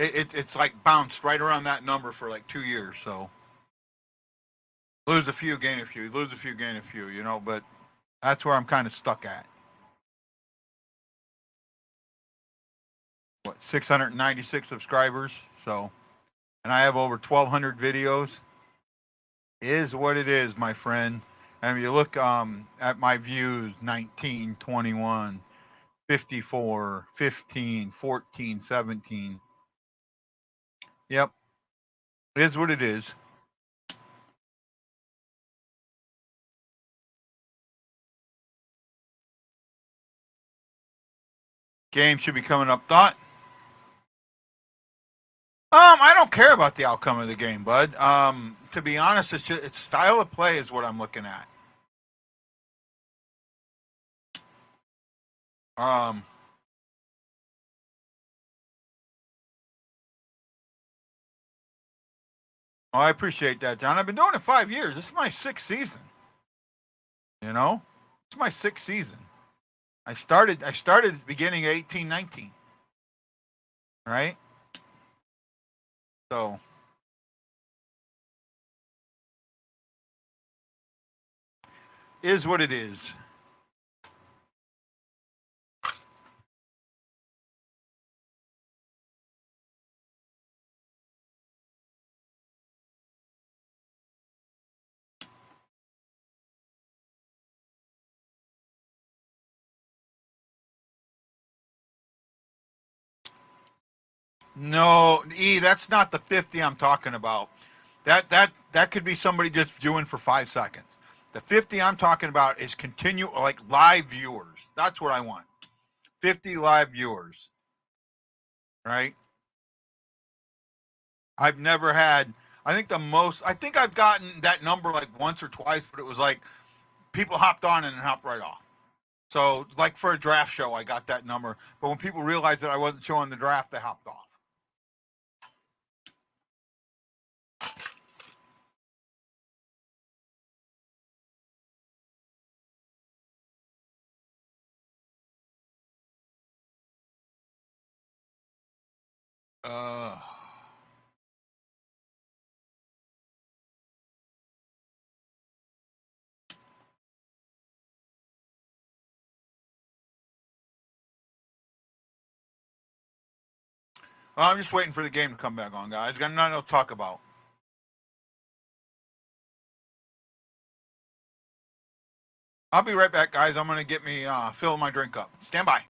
It's like bounced right around that number for like 2 years. So lose a few, gain a few, lose a few, gain a few, you know, but that's where I'm kind of stuck at. What, 696 subscribers? So, and I have over 1,200 videos. Is what it is, my friend. And if you look at my views, 19, 21, 54, 15, 14, 17. Yep. It is what it is. Game should be coming up. Thought? I don't care about the outcome of the game, bud. To be honest, it's style of play is what I'm looking at. Oh, I appreciate that, John. I've been doing it 5 years. This is my 6th season. You know, it's my 6th season. I started at the beginning of 1819. Right? So is what it is. No, that's not the 50 I'm talking about. That could be somebody just viewing for 5 seconds. The 50 I'm talking about is like live viewers. That's what I want. 50 live viewers. Right? I've never had, I think I've gotten that number like once or twice, but it was like people hopped on and then hopped right off. So like for a draft show, I got that number. But when people realized that I wasn't showing the draft, they hopped off. Uh, I'm just waiting for the game to come back on, guys. Got nothing to talk about. I'll be right back, guys. I'm gonna get me fill my drink up. Stand by.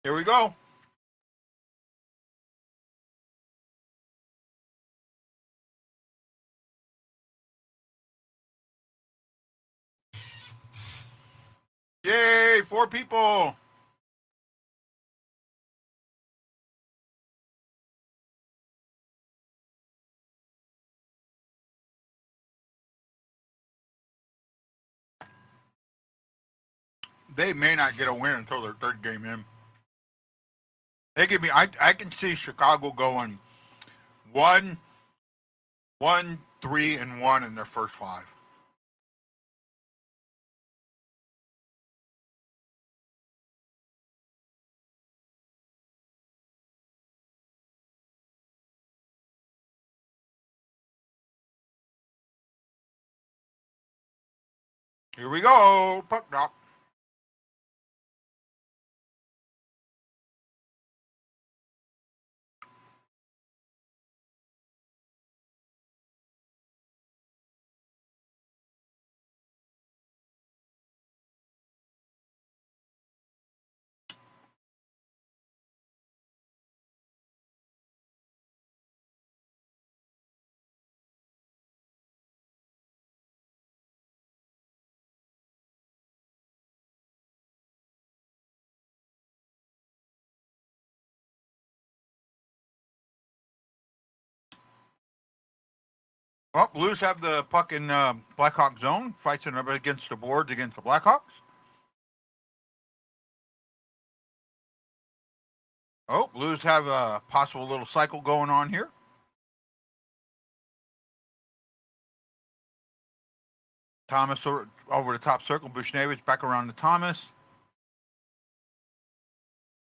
Here we go. Yay, 4 people. They may not get a win until their 3rd game in. They give me. I can see Chicago going 1, 1, 3, and 1 in their first 5. Here we go. Puck drop. Well, Blues have the puck in Blackhawk zone. Fights it up against the boards against the Blackhawks. Oh, Blues have a possible little cycle going on here. Thomas over the top circle. Bushnevich back around to Thomas.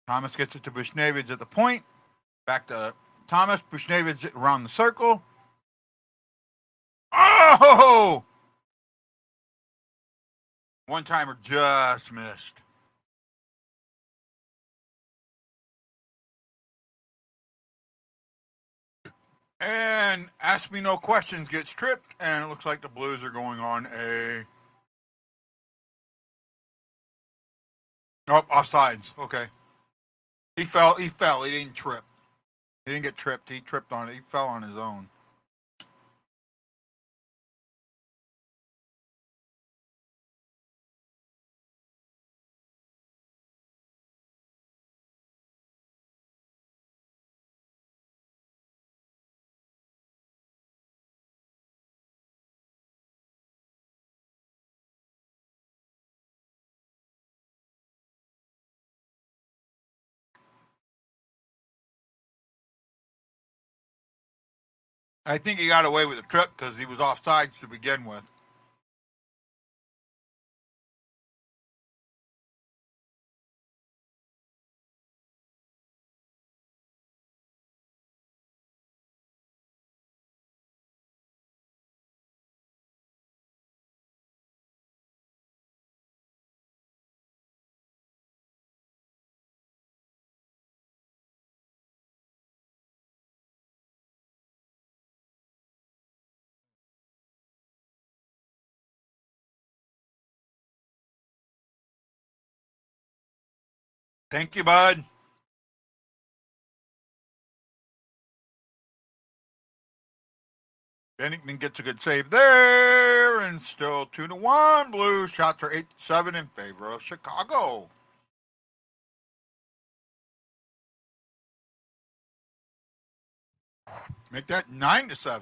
Thomas gets it to Bushnevich at the point. Back to Thomas. Bushnevich around the circle. Oh! One timer just missed. And Ask Me No Questions gets tripped, and it looks like the Blues are going on a. Oh, offsides. Okay. He fell. He fell. He didn't trip. He didn't get tripped. He tripped on it. He fell on his own. I think he got away with the trip because he was offsides to begin with. Thank you, bud. Bennington gets a good save there, and still 2-1. Blues shots are 8-7 in favor of Chicago. Make that 9-7.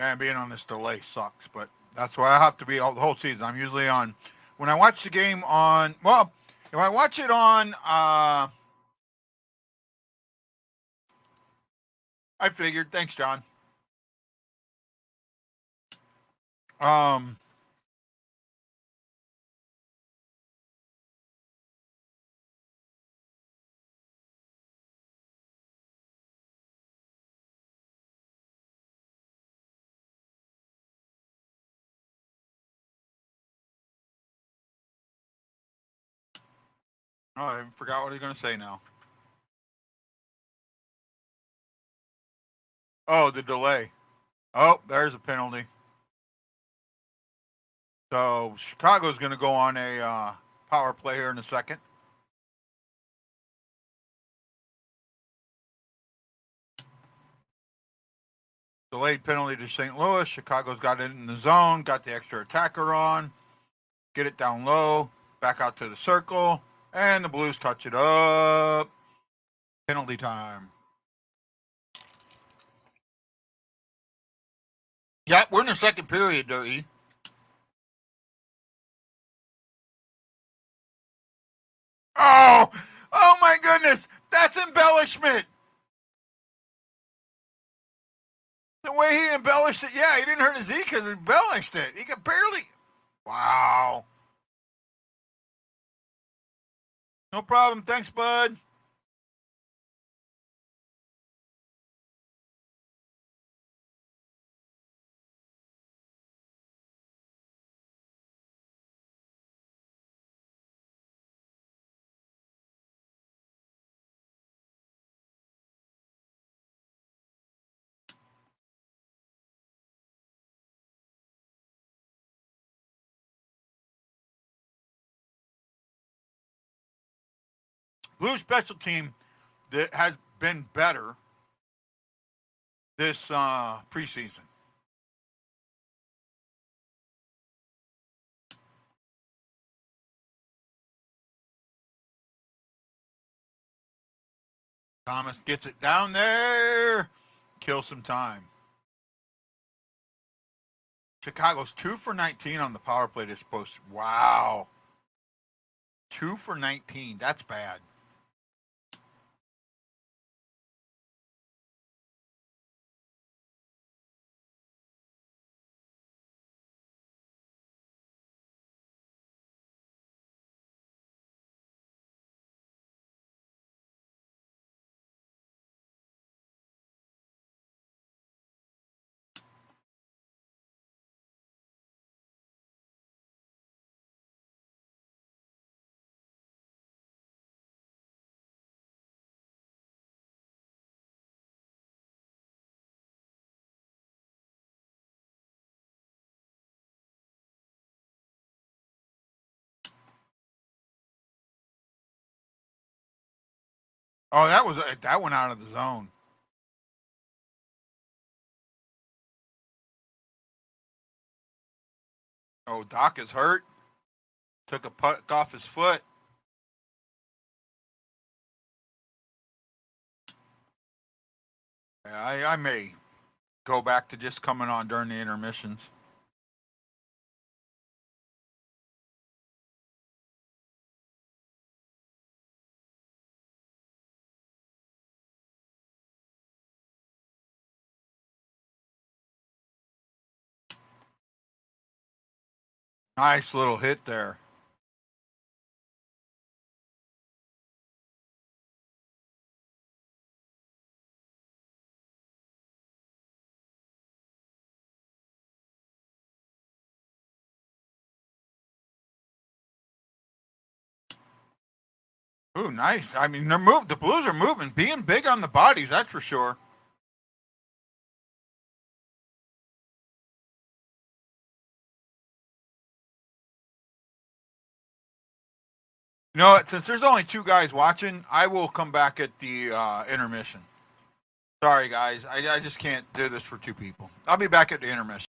And being on this delay sucks, but that's why I have to be all the whole season. I'm usually on when I watch the game on. Well, if I watch it on, I figured. Thanks, John. Um, oh, I forgot what I was going to say now. Oh, the delay. Oh, there's a penalty. So Chicago's going to go on a power play here in a second. Delayed penalty to St. Louis. Chicago's got it in the zone, got the extra attacker on. Get it down low, back out to the circle, and the Blues touch it up. Penalty time. Yeah, we're in the second period, Dirty. Oh my goodness. That's embellishment. The way he embellished it, yeah, he didn't hurt his E because he embellished it. He could barely. Wow. No problem. Thanks, bud. Blue special team that has been better this preseason. Thomas gets it down there, kills some time. Chicago's 2 for 19 on the power play this post. Wow. 2 for 19. That's bad. Oh, that went out of the zone. Oh, Doc is hurt. Took a puck off his foot. Yeah, I may go back to just coming on during the intermissions. Nice little hit there. Ooh, nice. I mean, the Blues are moving, being big on the bodies, that's for sure. You know what? Since there's only two guys watching, I will come back at the intermission. Sorry, guys. I just can't do this for two people. I'll be back at the intermission.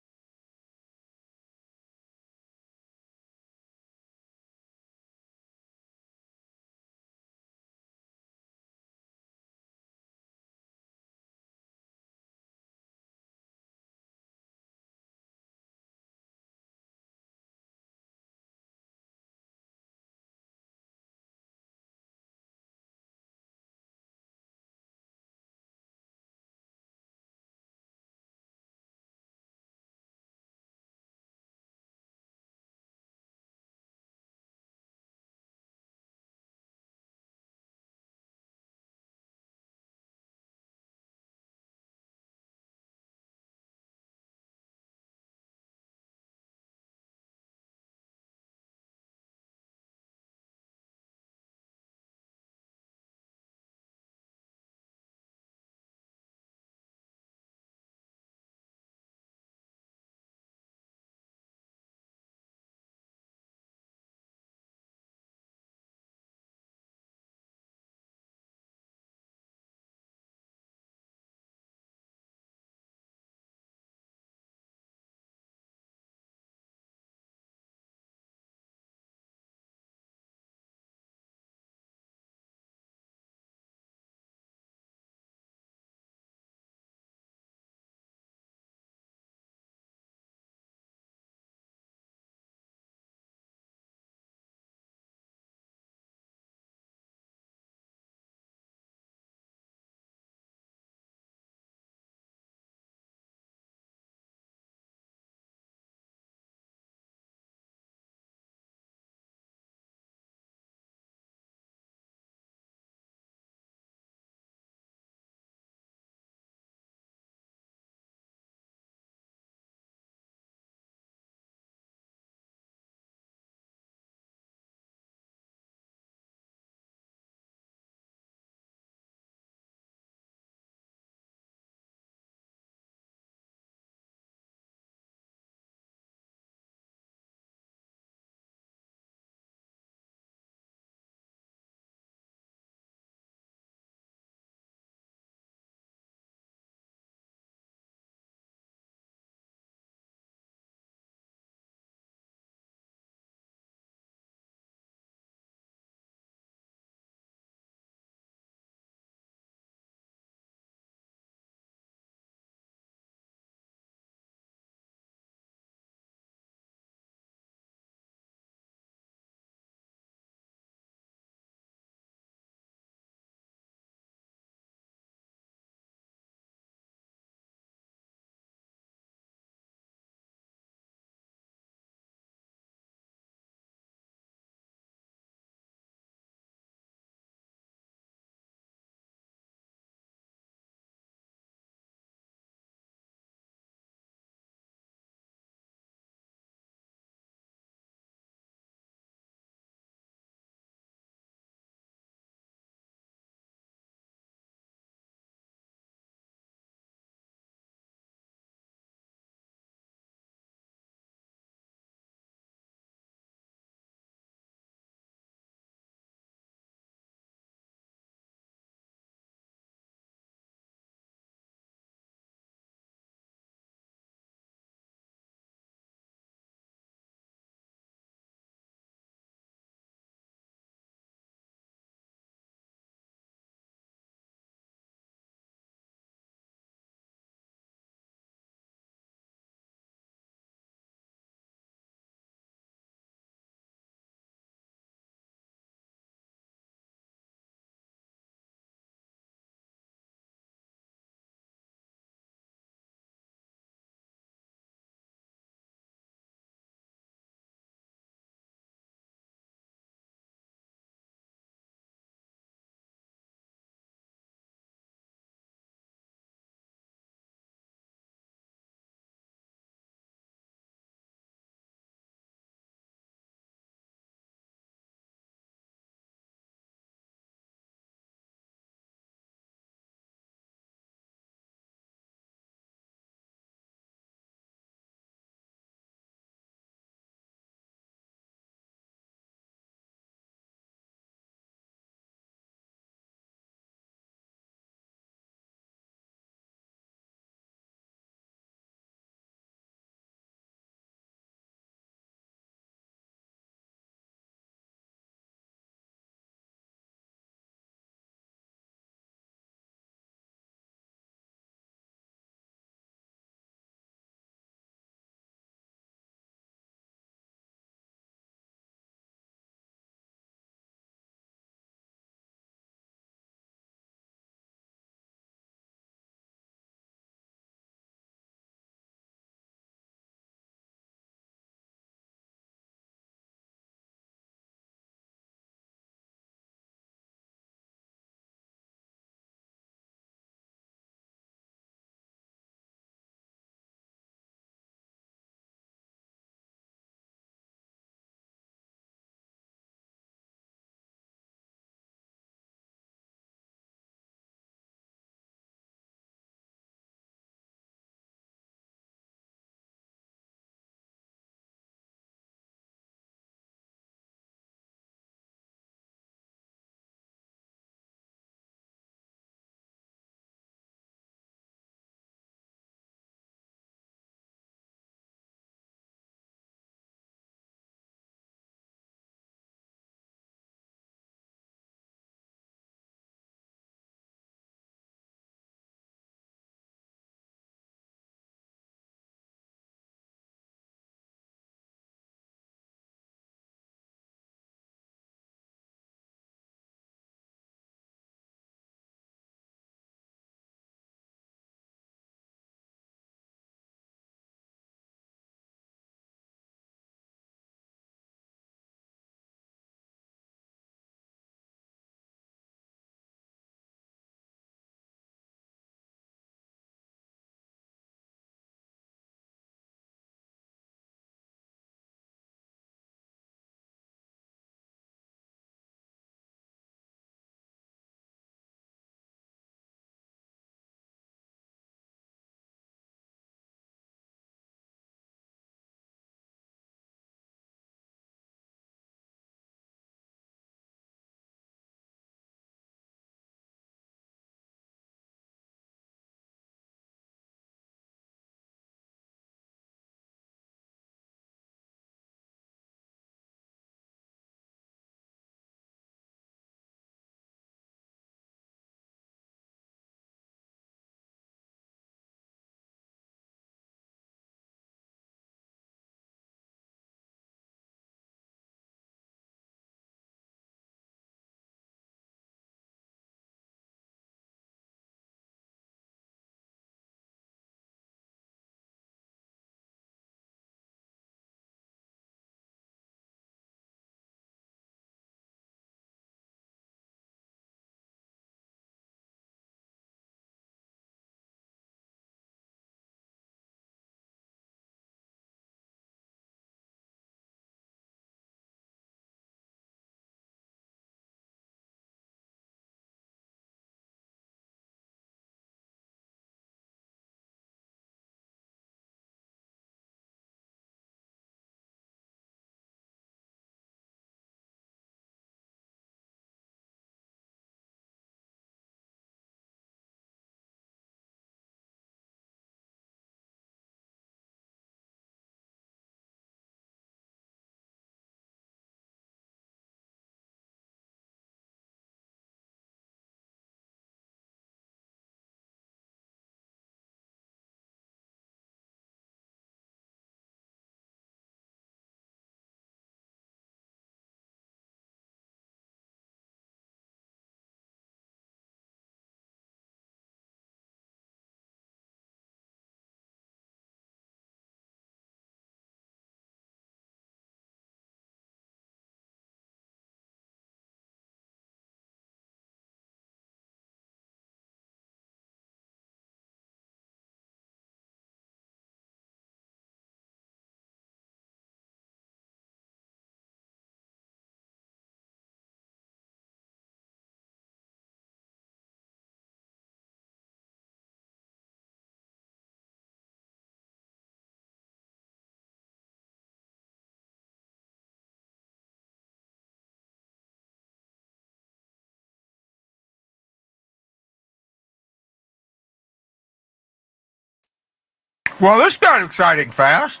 Well, this got exciting fast.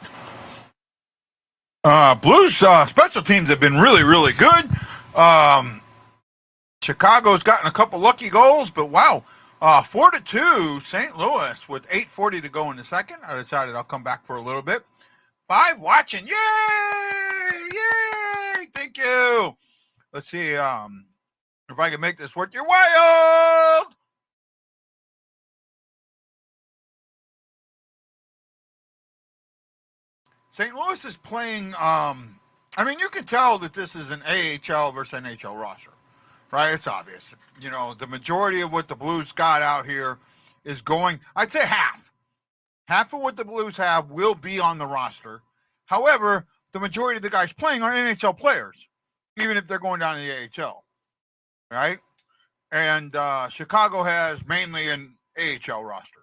Blues special teams have been really, really good. Chicago's gotten a couple lucky goals, but wow, 4-2 St. Louis with 8:40 to go in the second. I decided I'll come back for a little bit. 5 watching, yay, yay! Thank you. Let's see if I can make this worth your while. St. Louis is playing. I mean, you can tell that this is an AHL versus NHL roster, right? It's obvious. You know, the majority of what the Blues got out here is going. I'd say half. Half of what the Blues have will be on the roster. However, the majority of the guys playing are NHL players, even if they're going down to the AHL, right? And Chicago has mainly an AHL roster.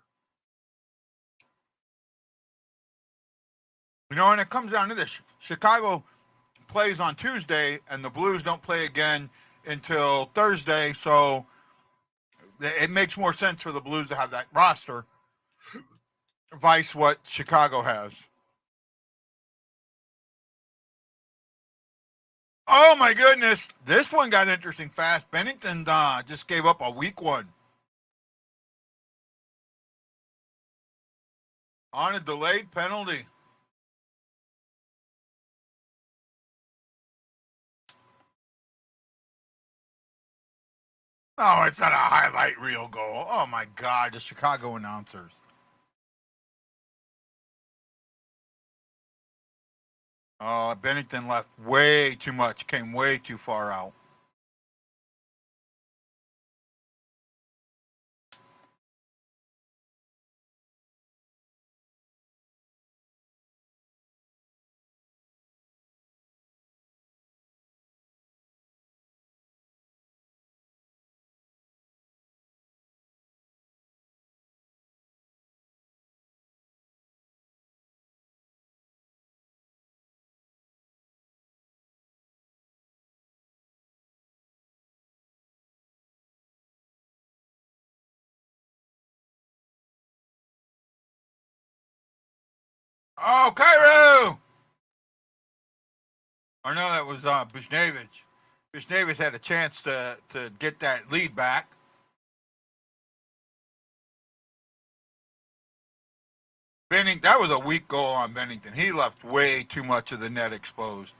You know, and it comes down to this. Chicago plays on Tuesday, and the Blues don't play again until Thursday, so it makes more sense for the Blues to have that roster, vice what Chicago has. Oh, my goodness. This one got interesting fast. Bennington just gave up a weak one. On a delayed penalty. Oh, it's not a highlight reel goal. Oh, my God, the Chicago announcers. Oh, Bennington left way too much, came way too far out. Oh, Cairo! Or no, that was Bushnevich. Bushnevich had a chance to get that lead back. Bennington, that was a weak goal on Bennington. He left way too much of the net exposed.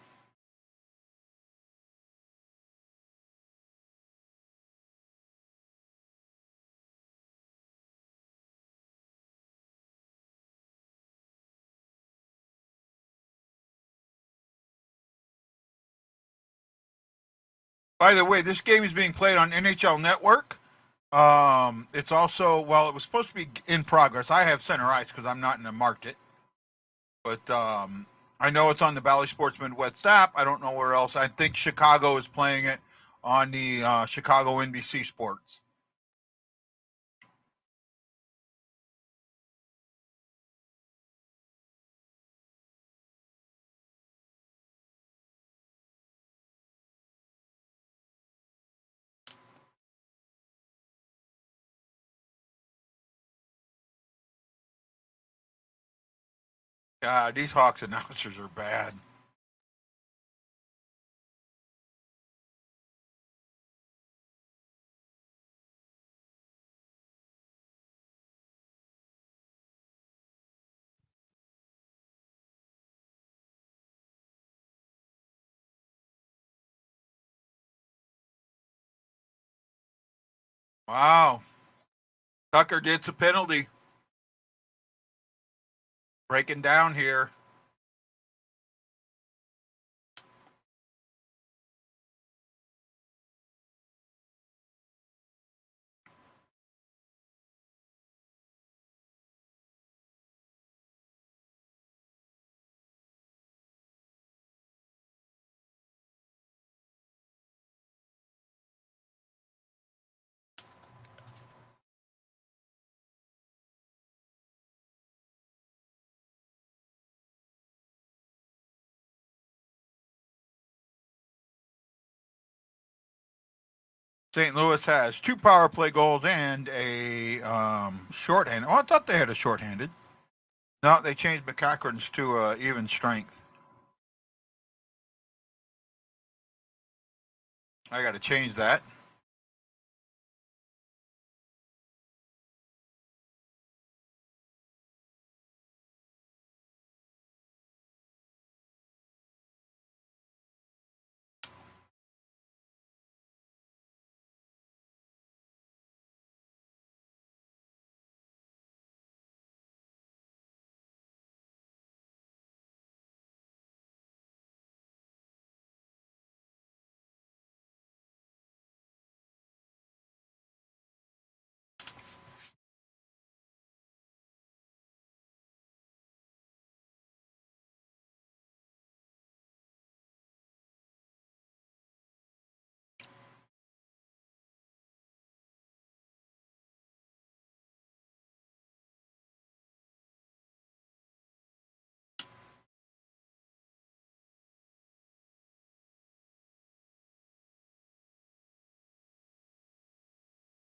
By the way, this game is being played on NHL Network. It's also, well, it was supposed to be in progress. I have center ice because I'm not in the market. But I know it's on the Bally Sports Midwest app. I don't know where else. I think Chicago is playing it on the Chicago NBC Sports. God, these Hawks announcers are bad. Wow. Tucker gets a penalty. Breaking down here. St. Louis has 2 power play goals and a shorthanded. Oh, I thought they had a shorthanded. No, they changed McCachran's to even strength. I got to change that.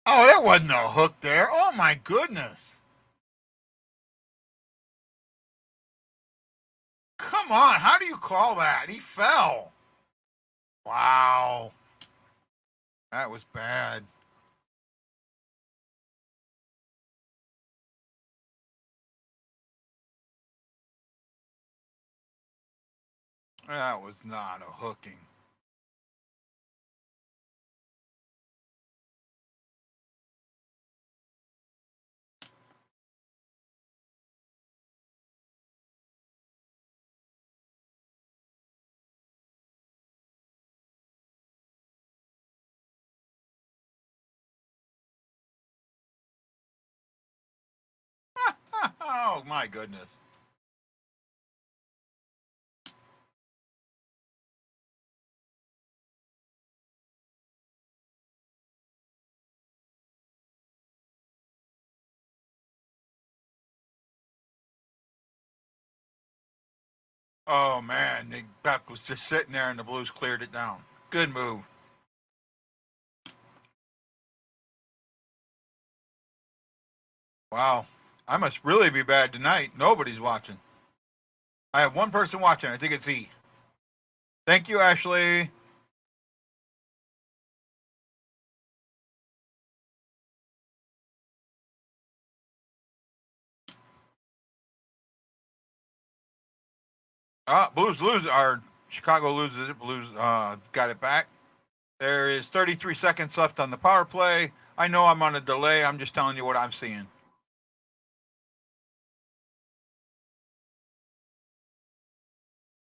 Oh, that wasn't a hook there. Oh my goodness. Come on, how do you call that? He fell. Wow. That was bad. That was not a hooking. Oh my goodness. Oh man, the Buck was just sitting there and the Blues cleared it down. Good move. Wow. I must really be bad tonight. Nobody's watching. I have one person watching. I think it's E. Thank you, Ashley. Blues lose. Our Chicago loses it. Blues got it back. There is 33 seconds left on the power play. I know I'm on a delay. I'm just telling you what I'm seeing.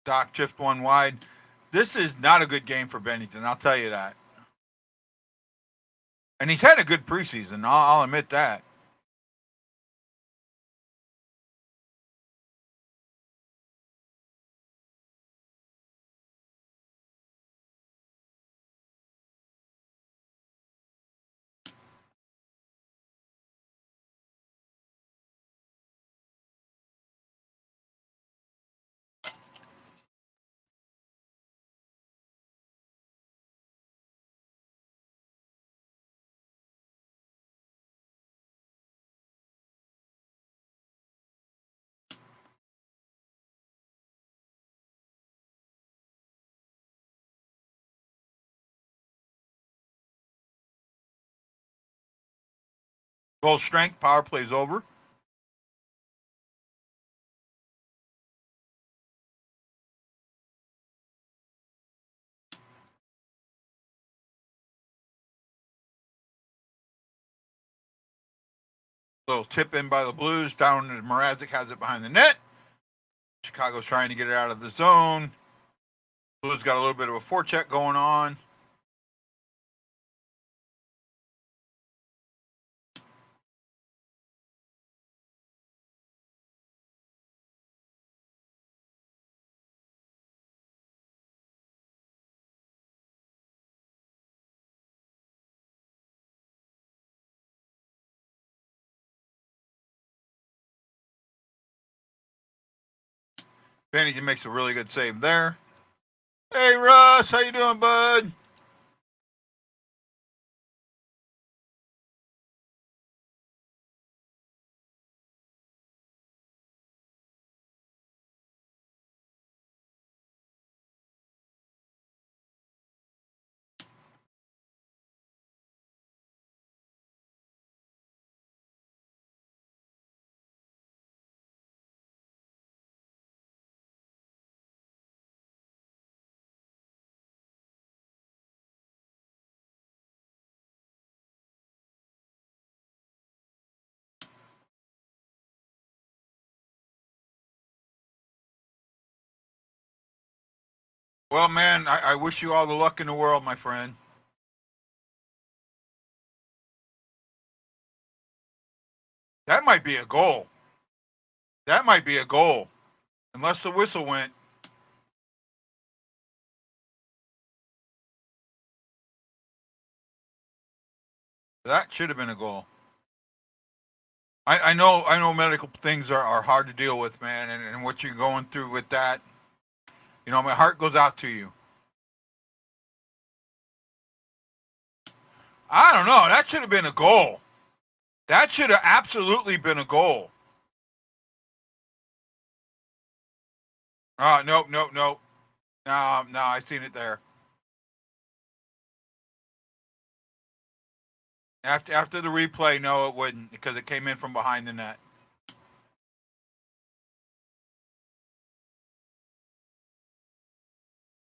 Doc shift one wide. This is not a good game for Bennington. I'll tell you that. And he's had a good preseason. I'll admit that. Goal strength. Power plays over. Little tip in by the Blues. Down to Mrazek has it behind the net. Chicago's trying to get it out of the zone. Blues got a little bit of a forecheck going on. Bennington makes a really good save there. Hey Russ, how you doing, bud? Well, man, I wish you all the luck in the world, my friend. That might be a goal. That might be a goal. Unless the whistle went. That should have been a goal. I know medical things are hard to deal with, man, and what you're going through with that, you know, my heart goes out to you. I don't know. That should have been a goal. That should have absolutely been a goal. Nope. No, I seen it there. After the replay, no, it wouldn't, because it came in from behind the net.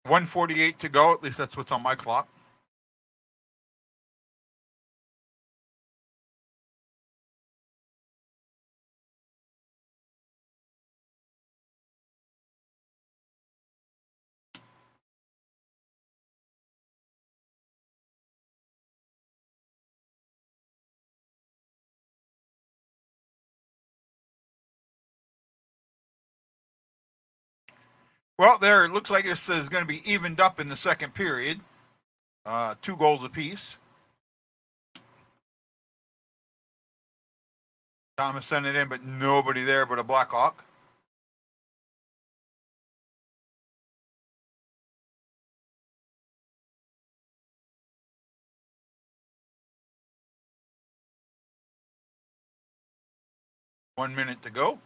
.148 to go. At least that's what's on my clock. Well, there, it looks like this is going to be evened up in the second period. 2 goals apiece. Thomas sent it in, but nobody there but a Blackhawk. One minute to go.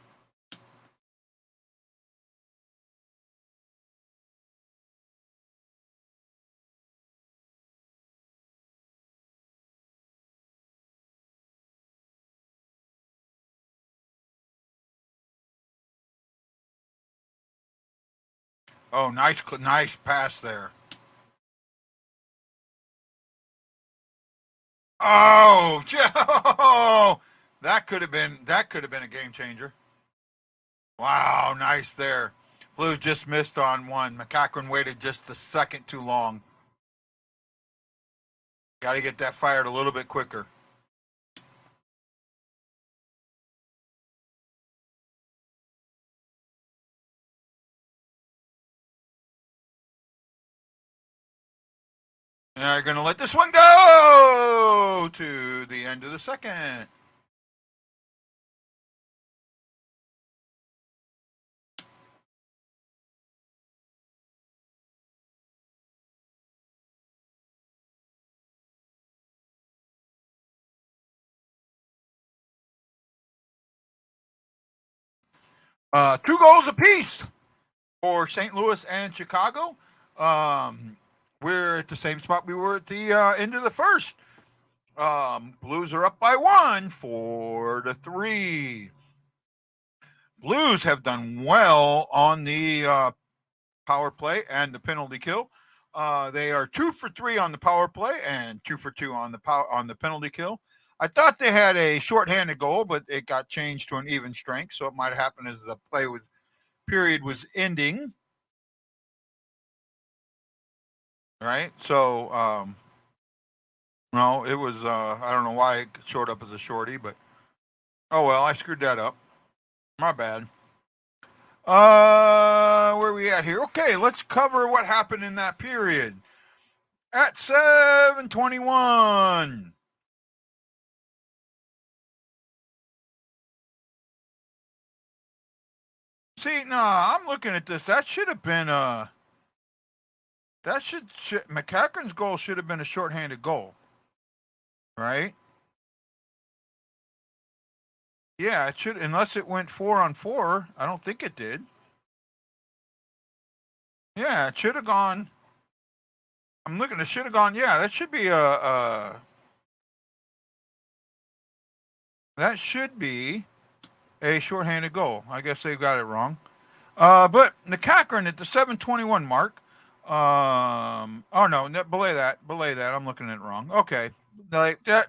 Oh, nice pass there. Oh, that could have been a game changer. Wow, nice there. Blues just missed on one. McCachran waited just a second too long. Got to get that fired a little bit quicker. Now you're going to let this one go to the end of the second. Two goals apiece for St. Louis and Chicago. We're at the same spot we were at the end of the first. Blues are up by 1, 4-3. Blues have done well on the power play and the penalty kill. They are 2 for 3 on the power play and 2 for 2 on the penalty kill. I thought they had a shorthanded goal, but it got changed to an even strength, so it might have happened as the period was ending. Right? So, no, it was, I don't know why it showed up as a shorty, but oh well, I screwed that up. My bad. Where are we at here? Okay, let's cover what happened in that period. At 7:21. See, I'm looking at this. That should have been McCachran's goal should have been a shorthanded goal. Right? Yeah, it should, unless it went 4-on-4. I don't think it did. Yeah, it should have gone. I'm looking. It should have gone. Yeah, that should be that should be a shorthanded goal. I guess they got it wrong. But McCachran at the 7:21 mark. Oh no, belay that. I'm looking at it wrong. Okay, like that.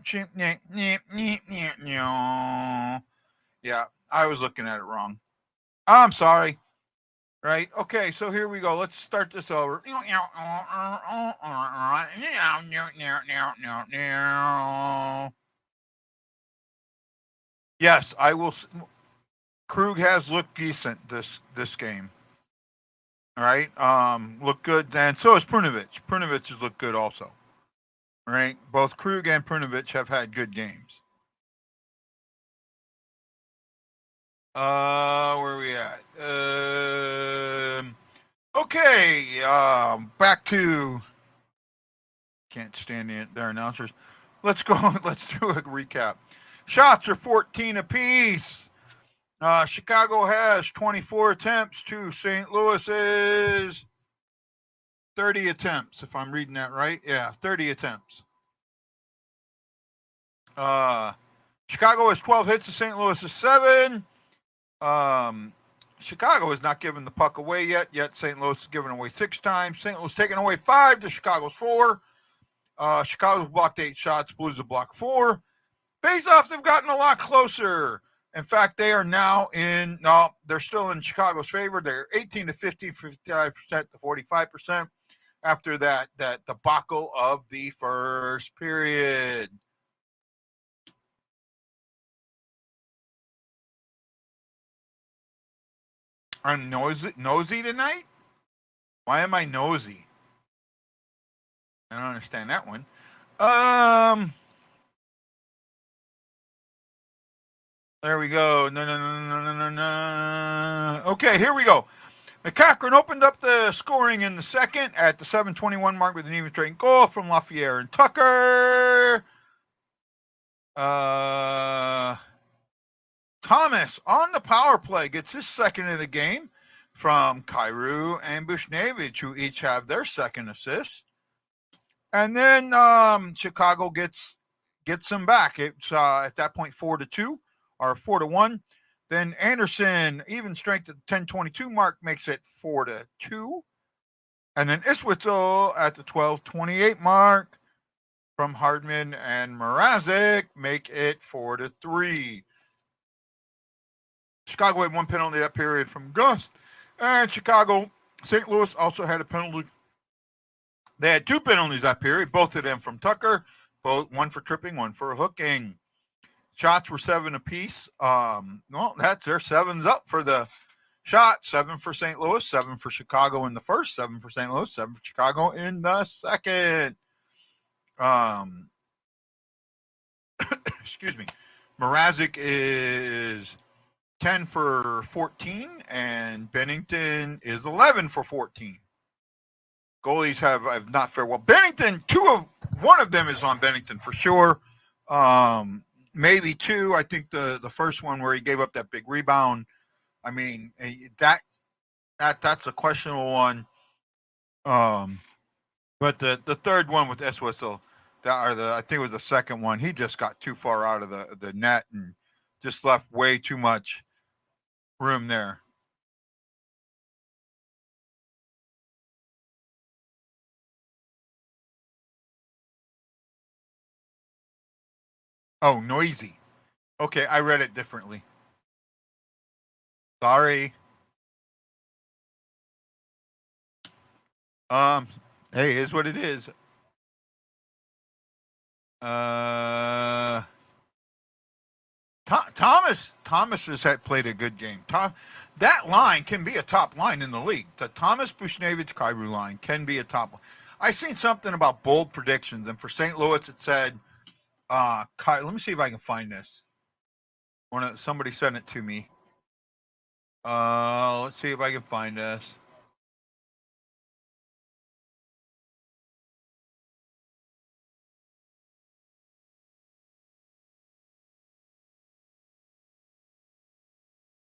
Yeah, I was looking at it wrong. I'm sorry. Right? Okay, so here we go. Let's start this over. Yes, I will. Krug has looked decent this game. All right, look good, and so is Prunovich. Prunovich has looked good also. Right, both Krug and Prunovich have had good games. Where are we at? Okay, back to can't stand their announcers. Let's go. Let's do a recap. Shots are 14 apiece. Chicago has 24 attempts to St. Louis's 30 attempts, if I'm reading that right. Yeah, 30 attempts. Chicago has 12 hits to St. Louis is 7. Chicago has not given the puck away yet. St. Louis has given away 6 times. St. Louis taking away 5 to Chicago's 4. Chicago's blocked 8 shots. Blues have blocked 4. Faceoffs have gotten a lot closer. In fact, they are now they're still in Chicago's favor. They're 18 to 15, 55% to 45% after that debacle of the first period. I'm nosy tonight? Why am I nosy? I don't understand that one. There we go. No. Okay, here we go. McCachran opened up the scoring in the second at the 7:21 mark with an even straight goal from Lafayette and Tucker. Thomas on the power play gets his second of the game from Kyrou and Bushnevich, who each have their second assist. And then Chicago gets them back. It's at that point 4-2 or 4-1. Then Anderson, even strength at the 10:22 mark, makes it 4-2. And then Iswitzel at the 12:28 mark from Hardman and Mrazek make it 4-3. Chicago had one penalty that period from Gus. And St. Louis also had a penalty. They had 2 penalties that period, both of them from Tucker, one for tripping, one for hooking. Shots were 7 apiece. That's their 7's up for the shot. 7 for St. Louis, 7 for Chicago in the first, 7 for St. Louis, 7 for Chicago in the second. Excuse me. Mrazek is 10 for 14, and Bennington is 11 for 14. Goalies have not fared well. Bennington, one of them is on Bennington for sure. Maybe 2. I think the first one where he gave up that big rebound. I mean, that's a questionable one. But the third one with Iswitzel, I think it was the second one. He just got too far out of the net and just left way too much room there. Oh, noisy. Okay, I read it differently. Sorry. Hey, it is what it is. Thomas has played a good game. That line can be a top line in the league. The Thomas Bushnevich Kyrou line can be a top line. I seen something about bold predictions, and for St. Louis it said, let me see if I can find this. Somebody sent it to me. Let's see if I can find this.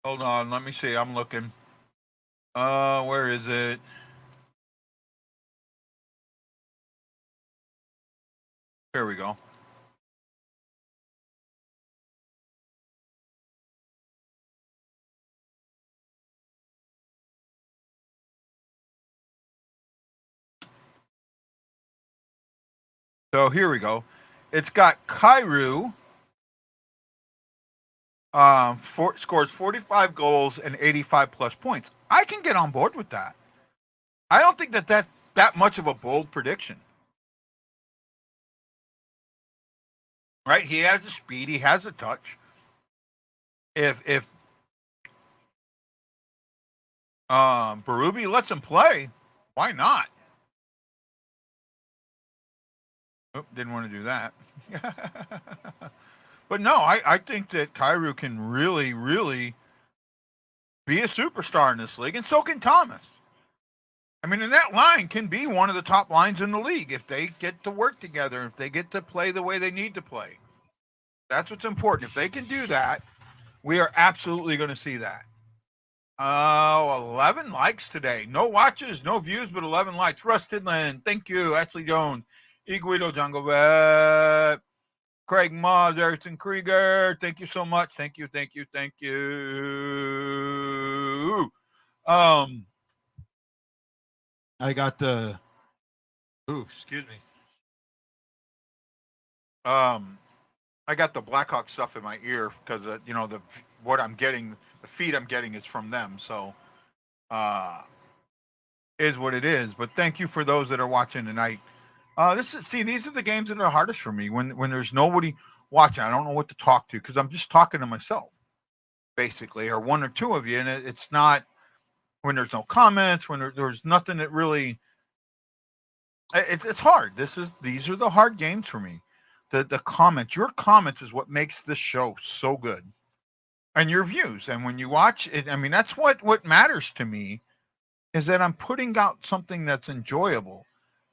Hold on, let me see. I'm looking. Where is it? Here we go. So here we go. It's got Kyrou. scores 45 goals and 85 plus points. I can get on board with that. I don't think that much of a bold prediction. Right? He has the speed. He has the touch. If Berube lets him play, why not? Oh, didn't want to do that. But no, I think that Kyrou can really, really be a superstar in this league, and so can Thomas. I mean, and that line can be one of the top lines in the league if they get to work together, if they get to play the way they need to play. That's what's important. If they can do that, we are absolutely going to see that. 11 likes today. No watches, no views, but 11 likes. Russ Tidland, thank you. Ashley Jones, Iguido Jungle Vet, Craig Mobbs, Erickson Krieger, thank you so much. Thank you, thank you, thank you. I got the. Excuse me. I got the Blackhawks stuff in my ear because what I'm getting, the feed I'm getting is from them. So, is what it is. But thank you for those that are watching tonight. These are the games that are hardest for me when there's nobody watching. I don't know what to talk to because I'm just talking to myself, basically, or one or two of you, and it's not when there's no comments, when there's nothing that really. It's hard. These are the hard games for me. The comments, your comments is what makes this show so good, and your views. And when you watch it, I mean, that's what matters to me, is that I'm putting out something that's enjoyable,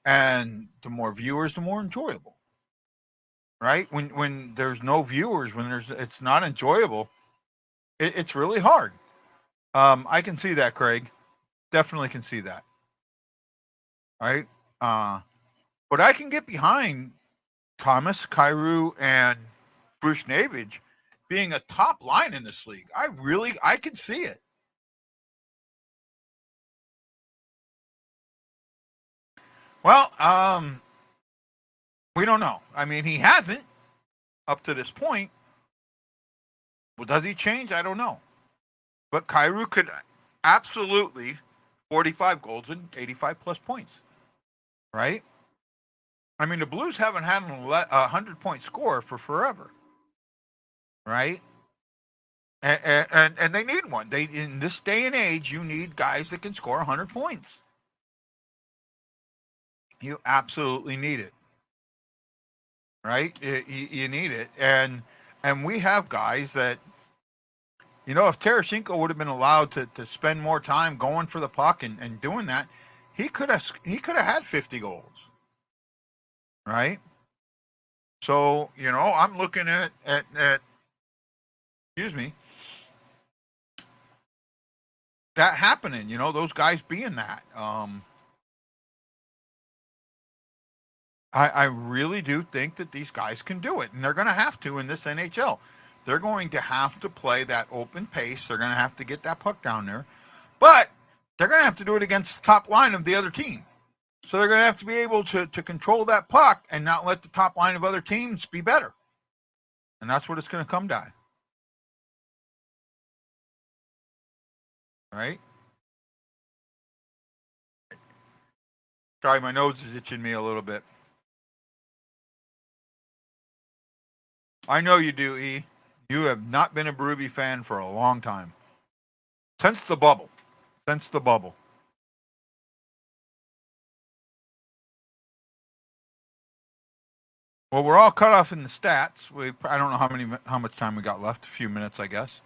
and the more viewers, the more enjoyable. Right? When there's no viewers, it's not enjoyable. It's really hard. I can see that, Craig. Definitely can see that. Right? But I can get behind Thomas, Kyrou, and Bruce Navage being a top line in this league. I can see it. Well, we don't know. I mean, he hasn't up to this point. Well, does he change? I don't know. But Kyrou could absolutely 45 goals and 85 plus points. Right? I mean, the Blues haven't had a 100-point score for forever. Right? And they need one. In this day and age, you need guys that can score 100 points. You absolutely need it. Right? You need it. And we have guys that, if Tarasenko would have been allowed to spend more time going for the puck and doing that, he could have had 50 goals. Right? So, I'm looking at excuse me, that happening, those guys being that. I really do think that these guys can do it, and they're going to have to in this NHL. They're going to have to play that open pace. They're going to have to get that puck down there, but they're going to have to do it against the top line of the other team. So they're going to have to be able to control that puck and not let the top line of other teams be better. And that's what it's going to come down. Right? Sorry, my nose is itching me a little bit. I know you do, E. You have not been a Berube fan for a long time. Since the bubble. Well, we're all cut off in the stats. I don't know how much time we got left. A few minutes, I guess.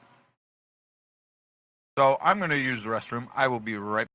So I'm going to use the restroom. I will be right back.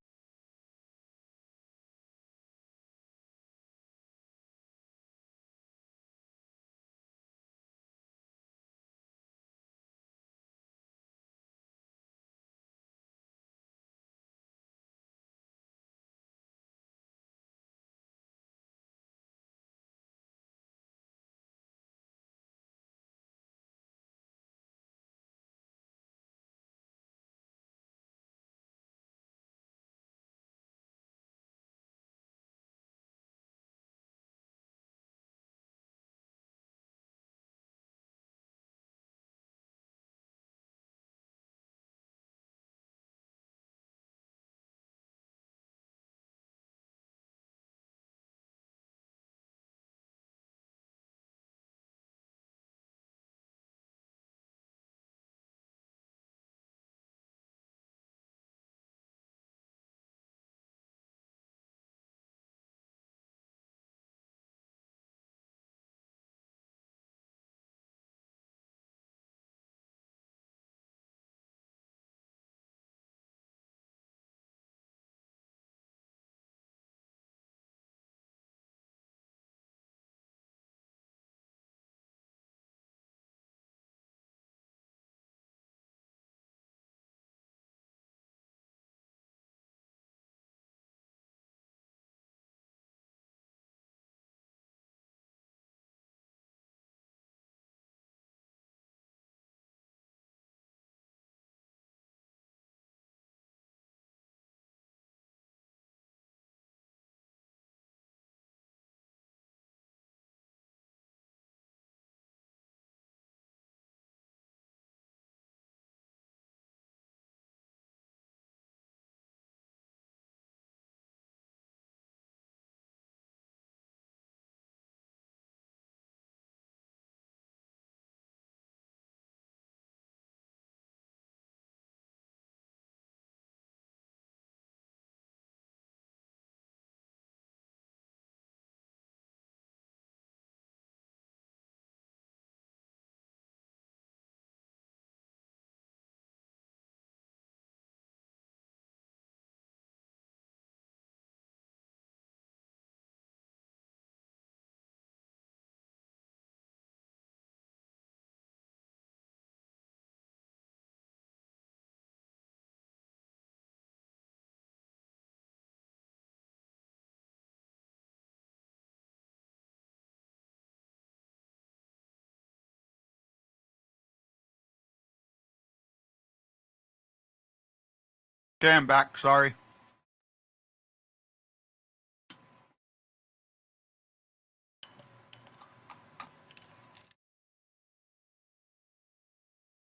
Okay, I'm back. Sorry.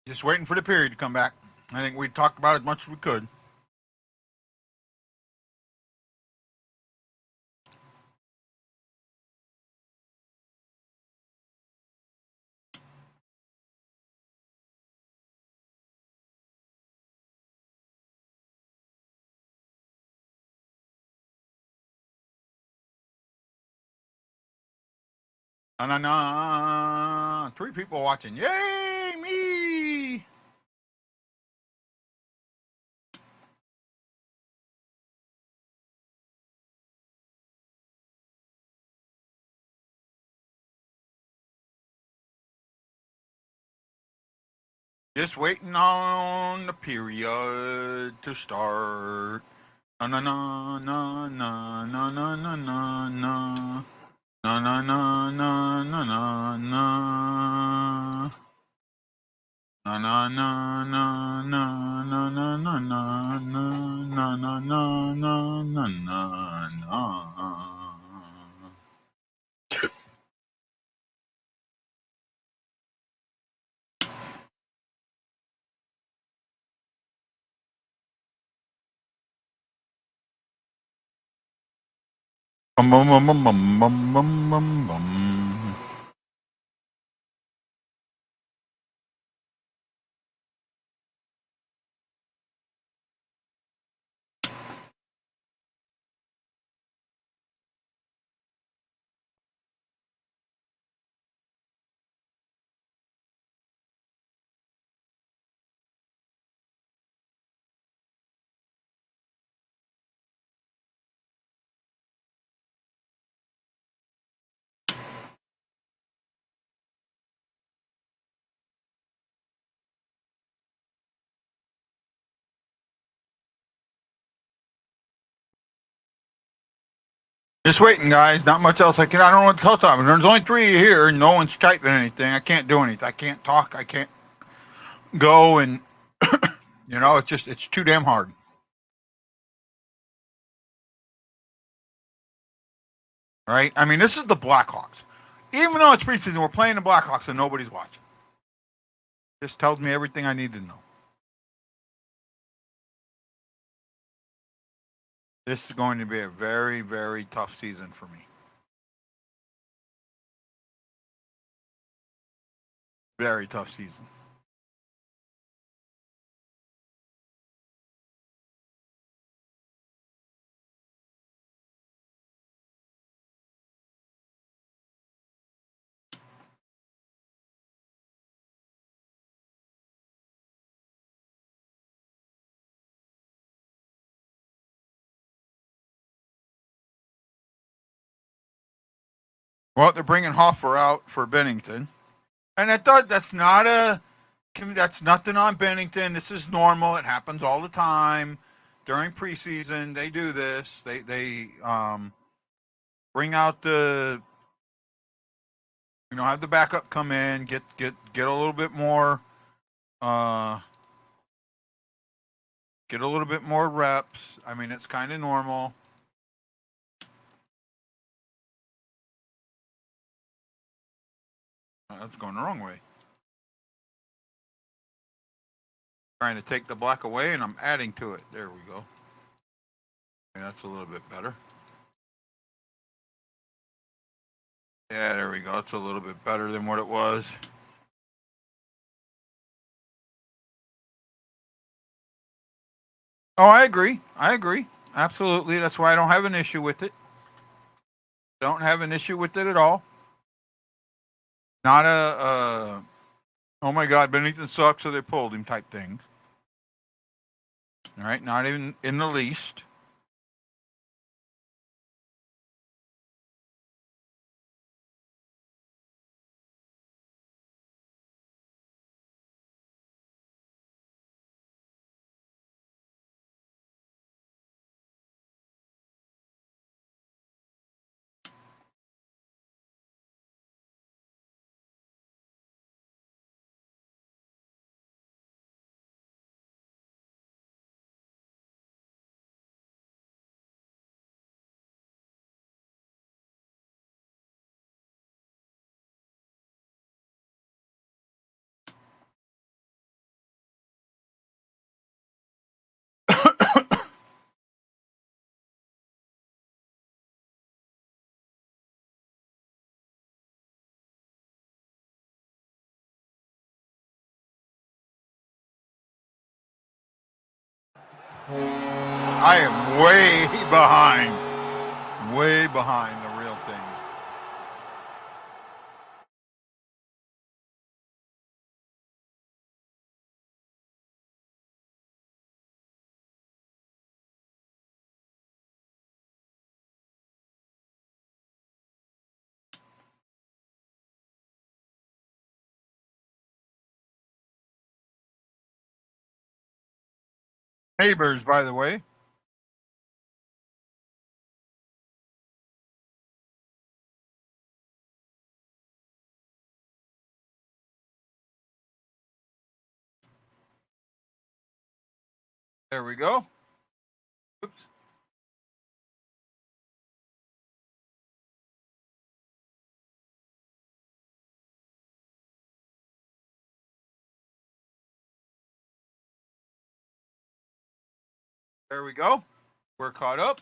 Just waiting for the period to come back. I think we talked about it as much as we could. Na 3 people watching. Yay, me! Just waiting on the period to start. Na na na na na na na na na na. Na na na na na na na. Na na na na na na na na na na na na na na na. Bum bum bum bum bum bum bum bum bum. Just waiting, guys. Not much else I can. I don't know what to tell time. There's only 3 here. No one's typing anything. I can't do anything. I can't talk. I can't go and it's too damn hard. Right? I mean, this is the Blackhawks. Even though it's preseason, we're playing the Blackhawks and nobody's watching. This tells me everything I need to know. This is going to be a very, very tough season for me. Very tough season. Well, they're bringing Hoffer out for Bennington, and that's nothing on Bennington. This is normal. It happens all the time during preseason. They do this. They bring out have the backup come in, get a little bit more, get a little bit more reps. I mean, it's kind of normal. That's going the wrong way. Trying to take the black away, and I'm adding to it. There we go. Okay, that's a little bit better. Yeah, there we go. It's a little bit better than what it was. Oh, I agree. Absolutely. That's why I don't have an issue with it. Don't have an issue with it at all. Not oh my God, Bennington sucks, so they pulled him type thing. All right, not even in the least. I am way behind. Way behind the real thing. Neighbors, by the way. There we go. Oops. There we go. We're caught up.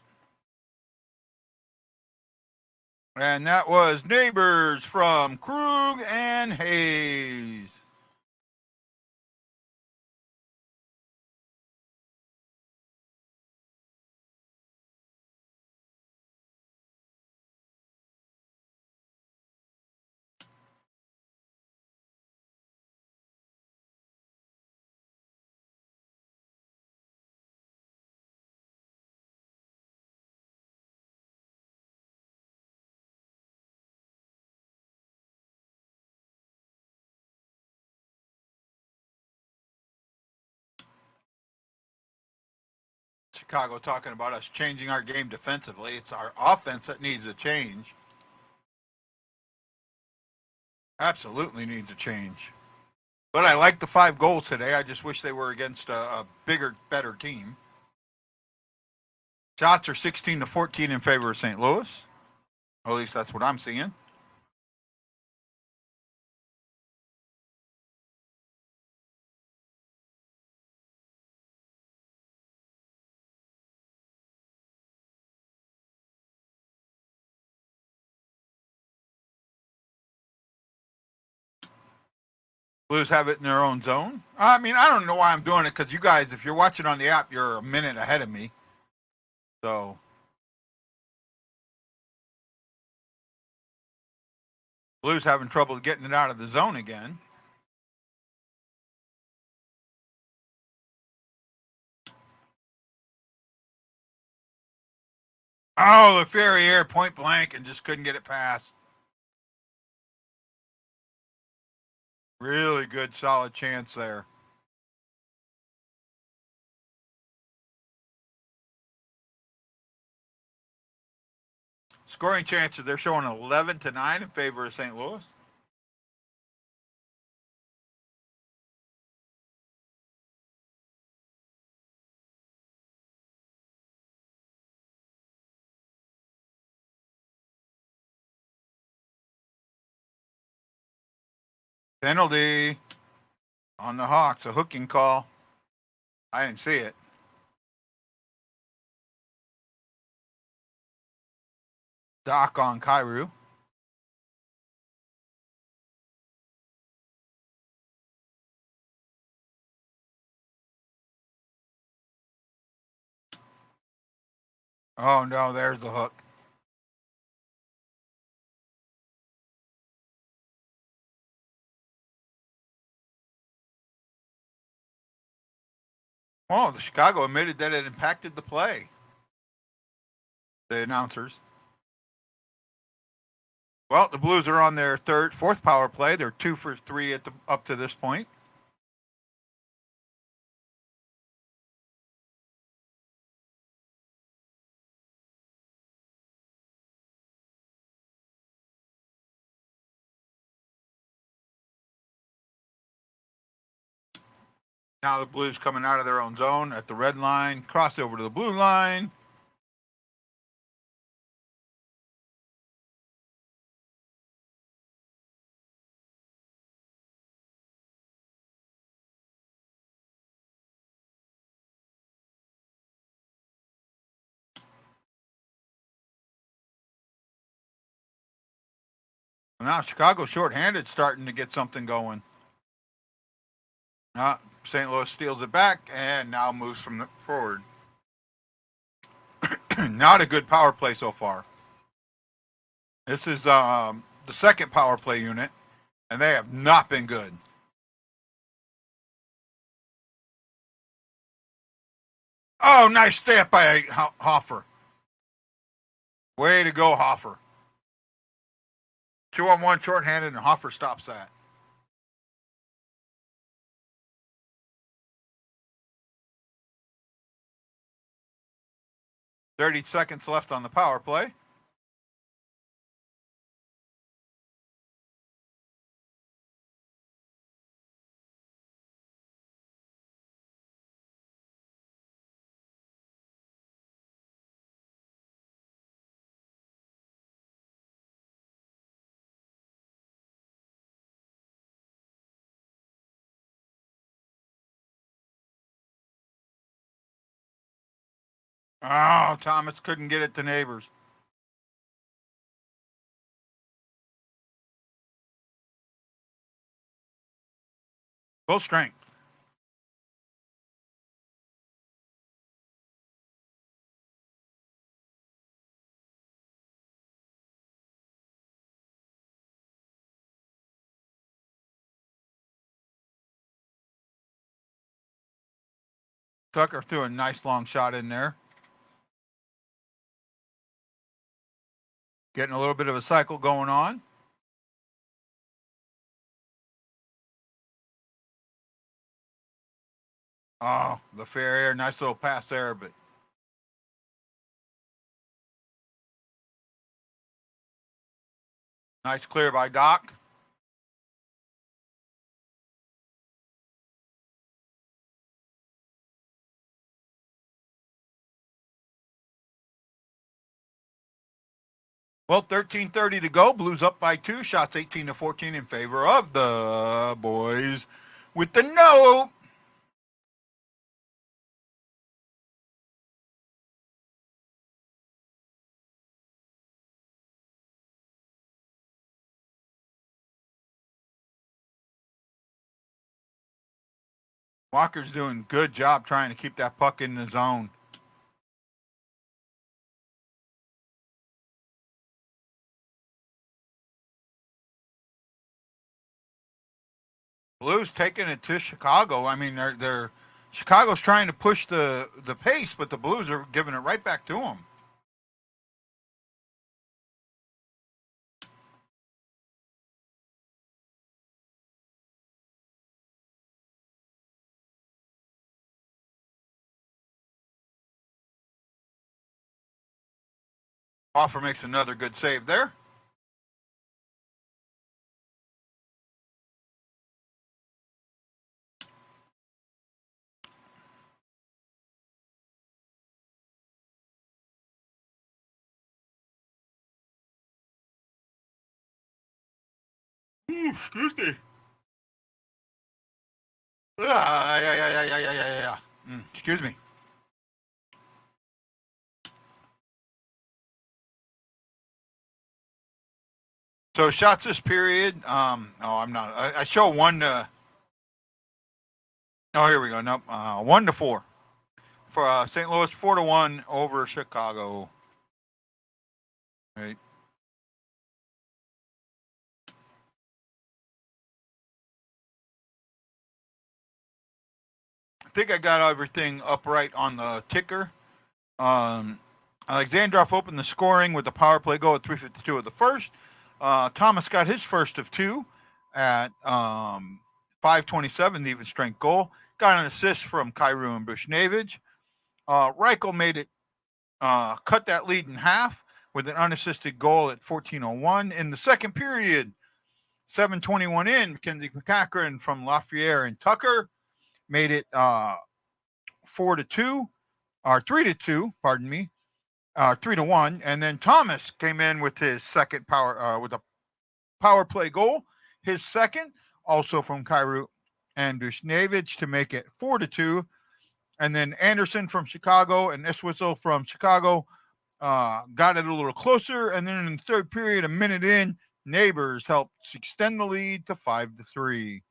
And that was Neighbors from Krug and Hayes. Chicago talking about us changing our game defensively. It's our offense that needs a change. Absolutely needs a change. But I like the 5 goals today. I just wish they were against a bigger, better team. Shots are 16-14 in favor of St. Louis. Or at least that's what I'm seeing. Blues have it in their own zone. I mean, I don't know why I'm doing it because you guys, if you're watching on the app, you're a minute ahead of me. So Blues having trouble getting it out of the zone again. Oh, the Ferrier point blank and just couldn't get it past. Really good, solid chance there. Scoring chances, they're showing 11-9 in favor of St. Louis. Penalty on the Hawks, a hooking call. I didn't see it. Doc on Kyrou. Oh no, there's the hook. Oh, the Chicago admitted that it impacted the play. The announcers. Well, the Blues are on their fourth power play. They're 2 for 3 up to this point. Now the Blues coming out of their own zone at the red line, cross over to the blue line. Now Chicago shorthanded, starting to get something going. St. Louis steals it back and now moves from the forward. Not a good power play so far. This is the second power play unit, and they have not been good. Oh, nice step by Hoffer. Way to go, Hoffer. 2-on-1 shorthanded, and Hoffer stops that. $30 left on the power play. Oh, Thomas couldn't get it to Neighbors. Full strength. Tucker threw a nice long shot in there. Getting a little bit of a cycle going on. Oh, the fair air. Nice little pass there, but nice clear by Doc. Well, 13:30 to go. Blues up by 2. Shots 18-14 in favor of the boys with the note. Walker's doing a good job trying to keep that puck in the zone. Blues taking it to Chicago. I mean, they're Chicago's trying to push the pace, but the Blues are giving it right back to them. Offer makes another good save there. Ooh, excuse me. Yeah. Excuse me. So shots this period. Oh, I'm not. I show 1 to. Oh, here we go. Nope. 1-4 for St. Louis. 4-1 over Chicago. Right. I think I got everything upright on the ticker. Alexandrov opened the scoring with the power play goal at 3:52 of the first. Thomas got his first of 2 at 5:27, the even strength goal. Got an assist from Kyrou and Buchnevich. Reichel made it cut that lead in half with an unassisted goal at 14:01 in the second period. 7:21 in, Mackenzie McCachran from Lafreniere and Tucker made it 4-2 or 3-2. Pardon me. 3-1, and then Thomas came in with his second with a power play goal, his second, also from Kyrou and Buchnevich to make it 4-2, and then Anderson from Chicago and Iswitzel from Chicago got it a little closer, and then in the third period, a minute in, Neighbors helped extend the lead to 5-3.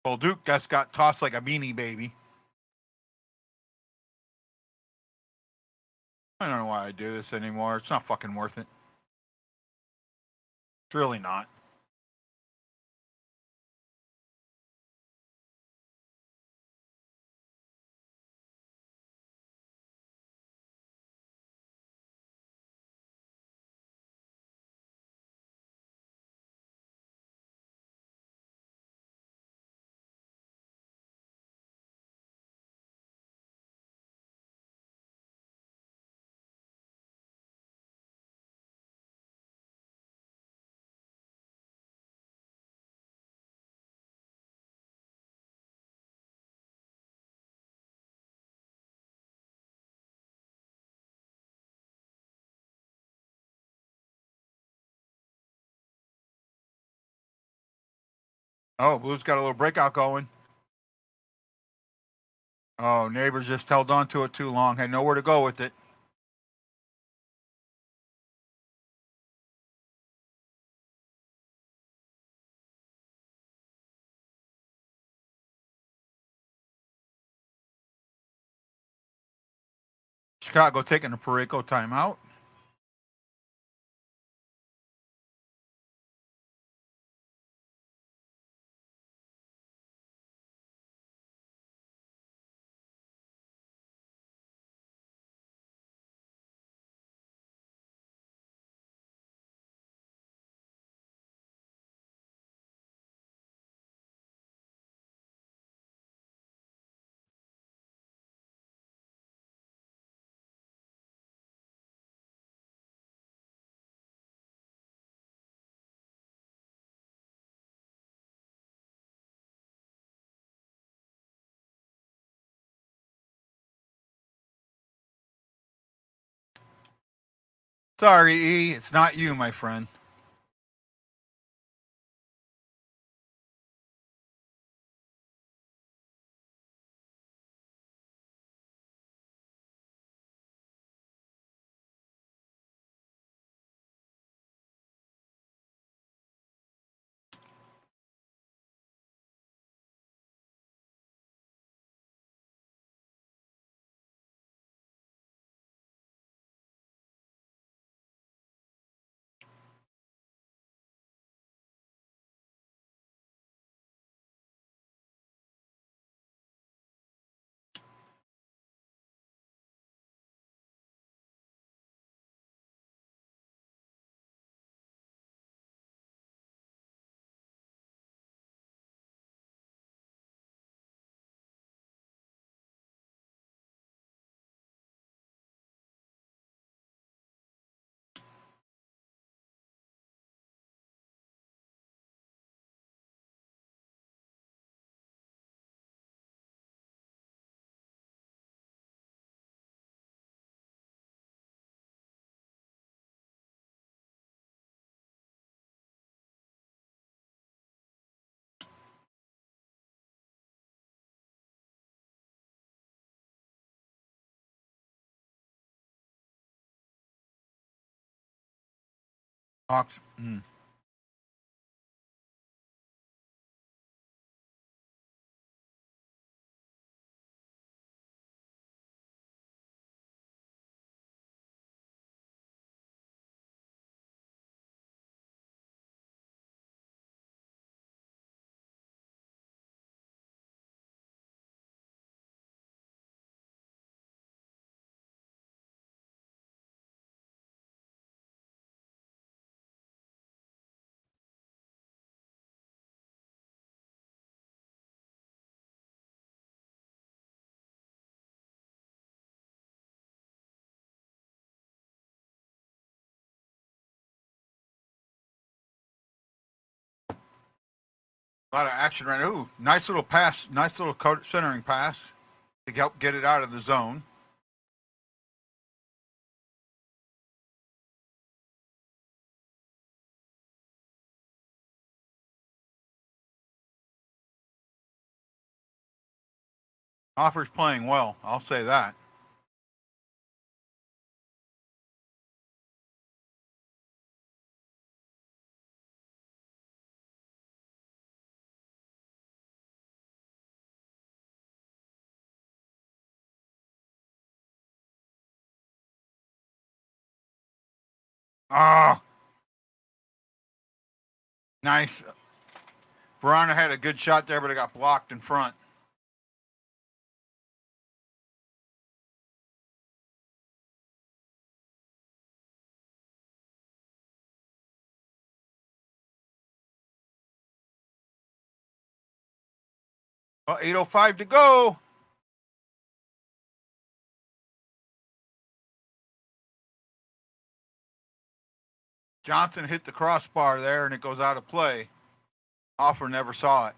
Well, Duke just got tossed like a beanie baby. I don't know why I do this anymore. It's not fucking worth it. It's really not. Oh, Blues got a little breakout going. Oh, neighbors just held on to it too long. Had nowhere to go with it. Chicago taking a Parayko timeout. Sorry, E. It's not you, my friend. Hawks. A lot of action right now. Ooh, nice little pass. Nice little centering pass to help get it out of the zone. Offer's playing well. I'll say that. Oh, nice. Verona had a good shot there, but it got blocked in front. Oh, 8:05 to go. Johnson hit the crossbar there, and it goes out of play. Offer never saw it.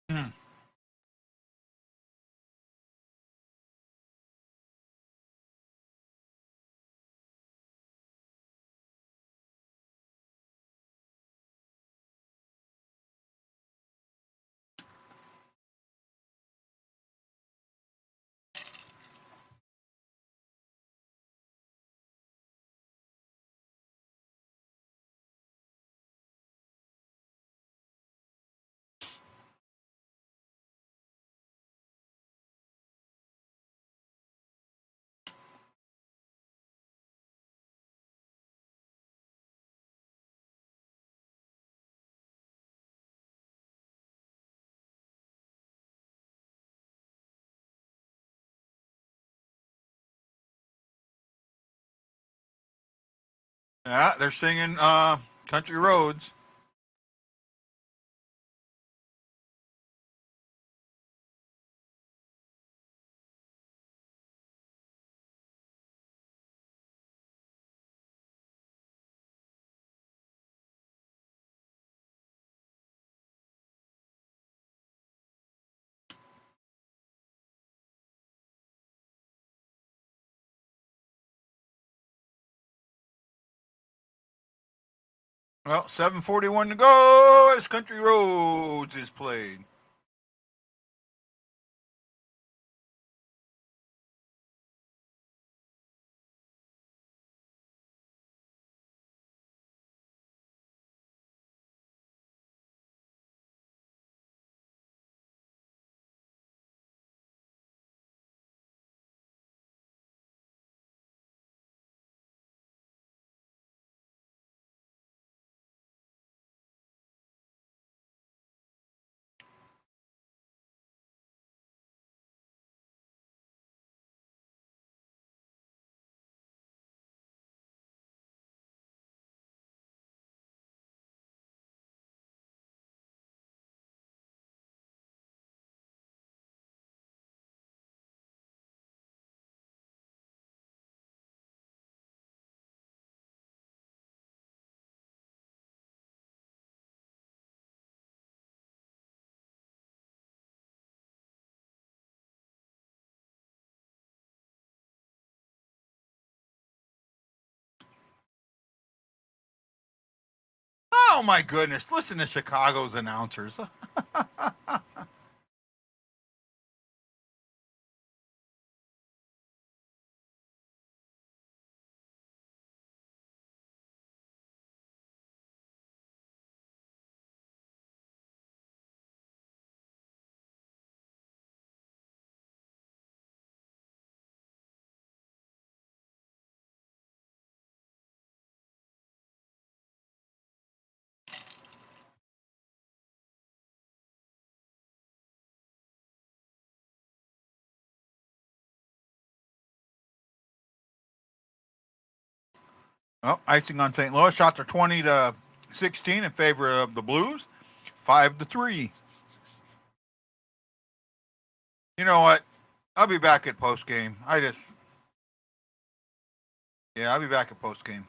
Hmm. Yeah, they're singing Country Roads. Well, 7:41 to go as Country Roads is played. Oh my goodness! Listen to Chicago's announcers. Oh, icing on St. Louis. Shots are 20-16 in favor of the Blues. 5-3. You know what? I'll be back at post game. I'll be back at post game.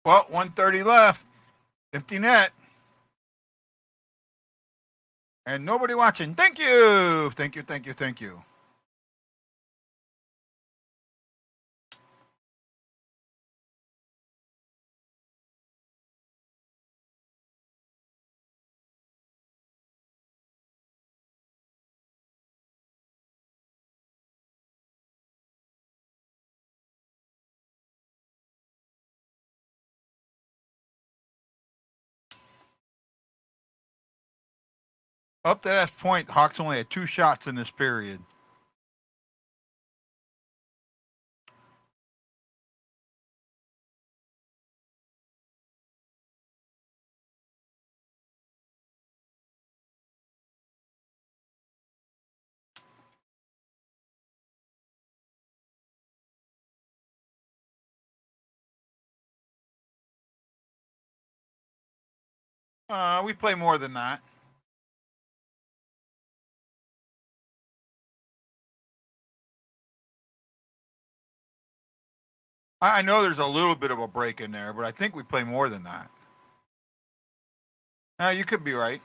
Well, 1:30 left. Empty net. And nobody watching. Thank you. Thank you, thank you, thank you. Up to that point, Hawks only had 2 shots in this period. We play more than that. I know there's a little bit of a break in there, but I think we play more than that. You could be right.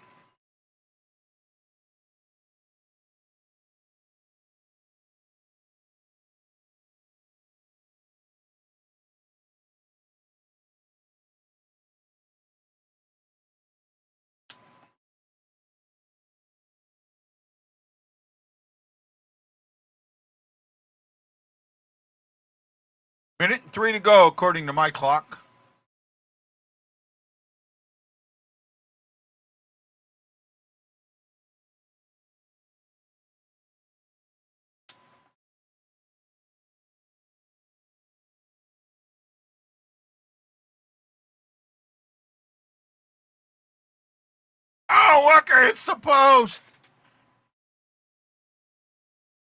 Minute and 3 to go, according to my clock. Oh, Walker hits the post.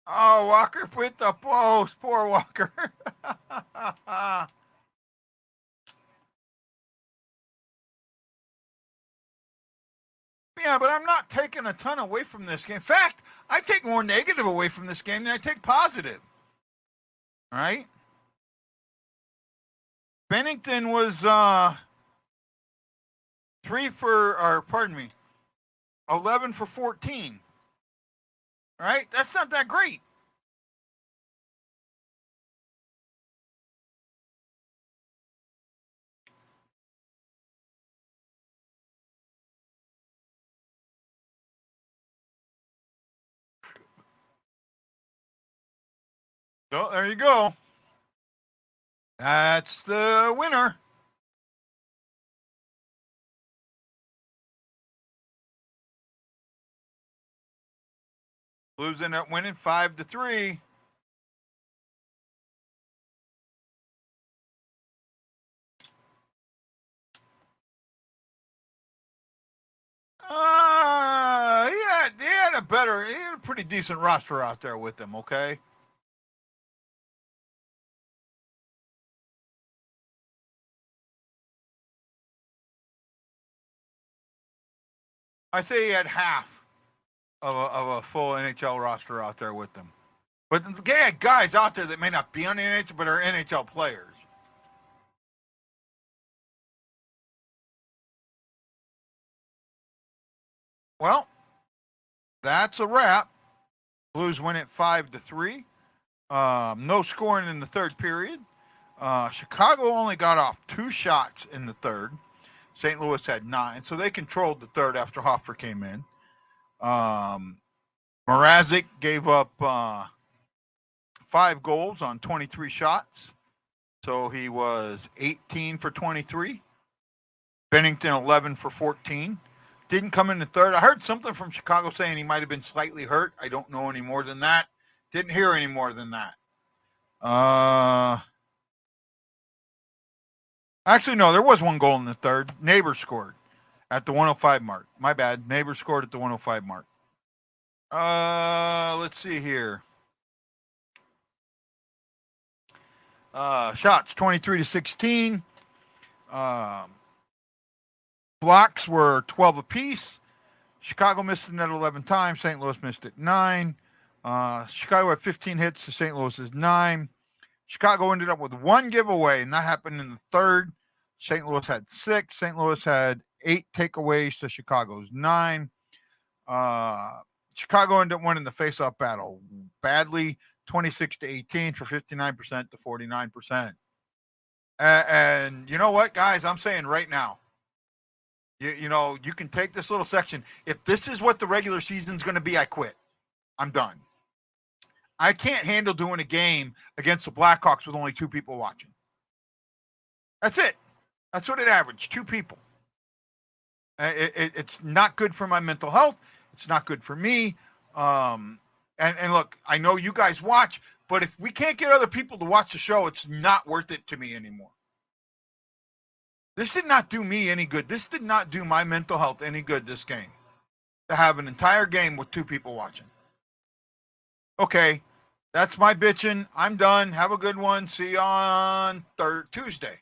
Oh, Walker hit the post. Poor Walker. Yeah, but I'm not taking a ton away from this game. In fact, I take more negative away from this game than I take positive. All right? Bennington was 11 for 14. All right? That's not that great. So there you go. That's the winner. Blues end up winning 5-3. He had a pretty decent roster out there with him, okay? I say he had half of a full NHL roster out there with them. But they had guys out there that may not be on the NHL, but are NHL players. Well, that's a wrap. Blues win it 5-3. No scoring in the third period. Chicago only got off 2 shots in the third. St. Louis had 9, so they controlled the third after Hoffer came in. Mrazek gave up 5 goals on 23 shots, so he was 18 for 23. Bennington 11 for 14. Didn't come in the third. I heard something from Chicago saying he might have been slightly hurt. I don't know any more than that. Didn't hear any more than that. Actually, no, there was 1 goal in the third. Neighbor scored at the 105 mark. My bad. Neighbor scored at the 105 mark. Let's see here. Shots 23-16. Blocks were 12 apiece. Chicago missed the net 11 times. St. Louis missed it 9. Chicago had 15 hits to St. Louis's 9. Chicago ended up with 1 giveaway, and that happened in the third. St. Louis had 6. St. Louis had 8 takeaways to Chicago's 9. Chicago ended up winning the face-off battle badly, 26-18 for 59% to 49%. And you know what, guys? I'm saying right now, you know, you can take this little section. If this is what the regular season's going to be, I quit. I'm done. I can't handle doing a game against the Blackhawks with only 2 people watching. That's it. That's what it averaged, 2 people. It's not good for my mental health. It's not good for me. And look, I know you guys watch, but if we can't get other people to watch the show, it's not worth it to me anymore. This did not do me any good. This did not do my mental health any good, this game. To have an entire game with 2 people watching. Okay, that's my bitching. I'm done. Have a good one. See you on Thursday.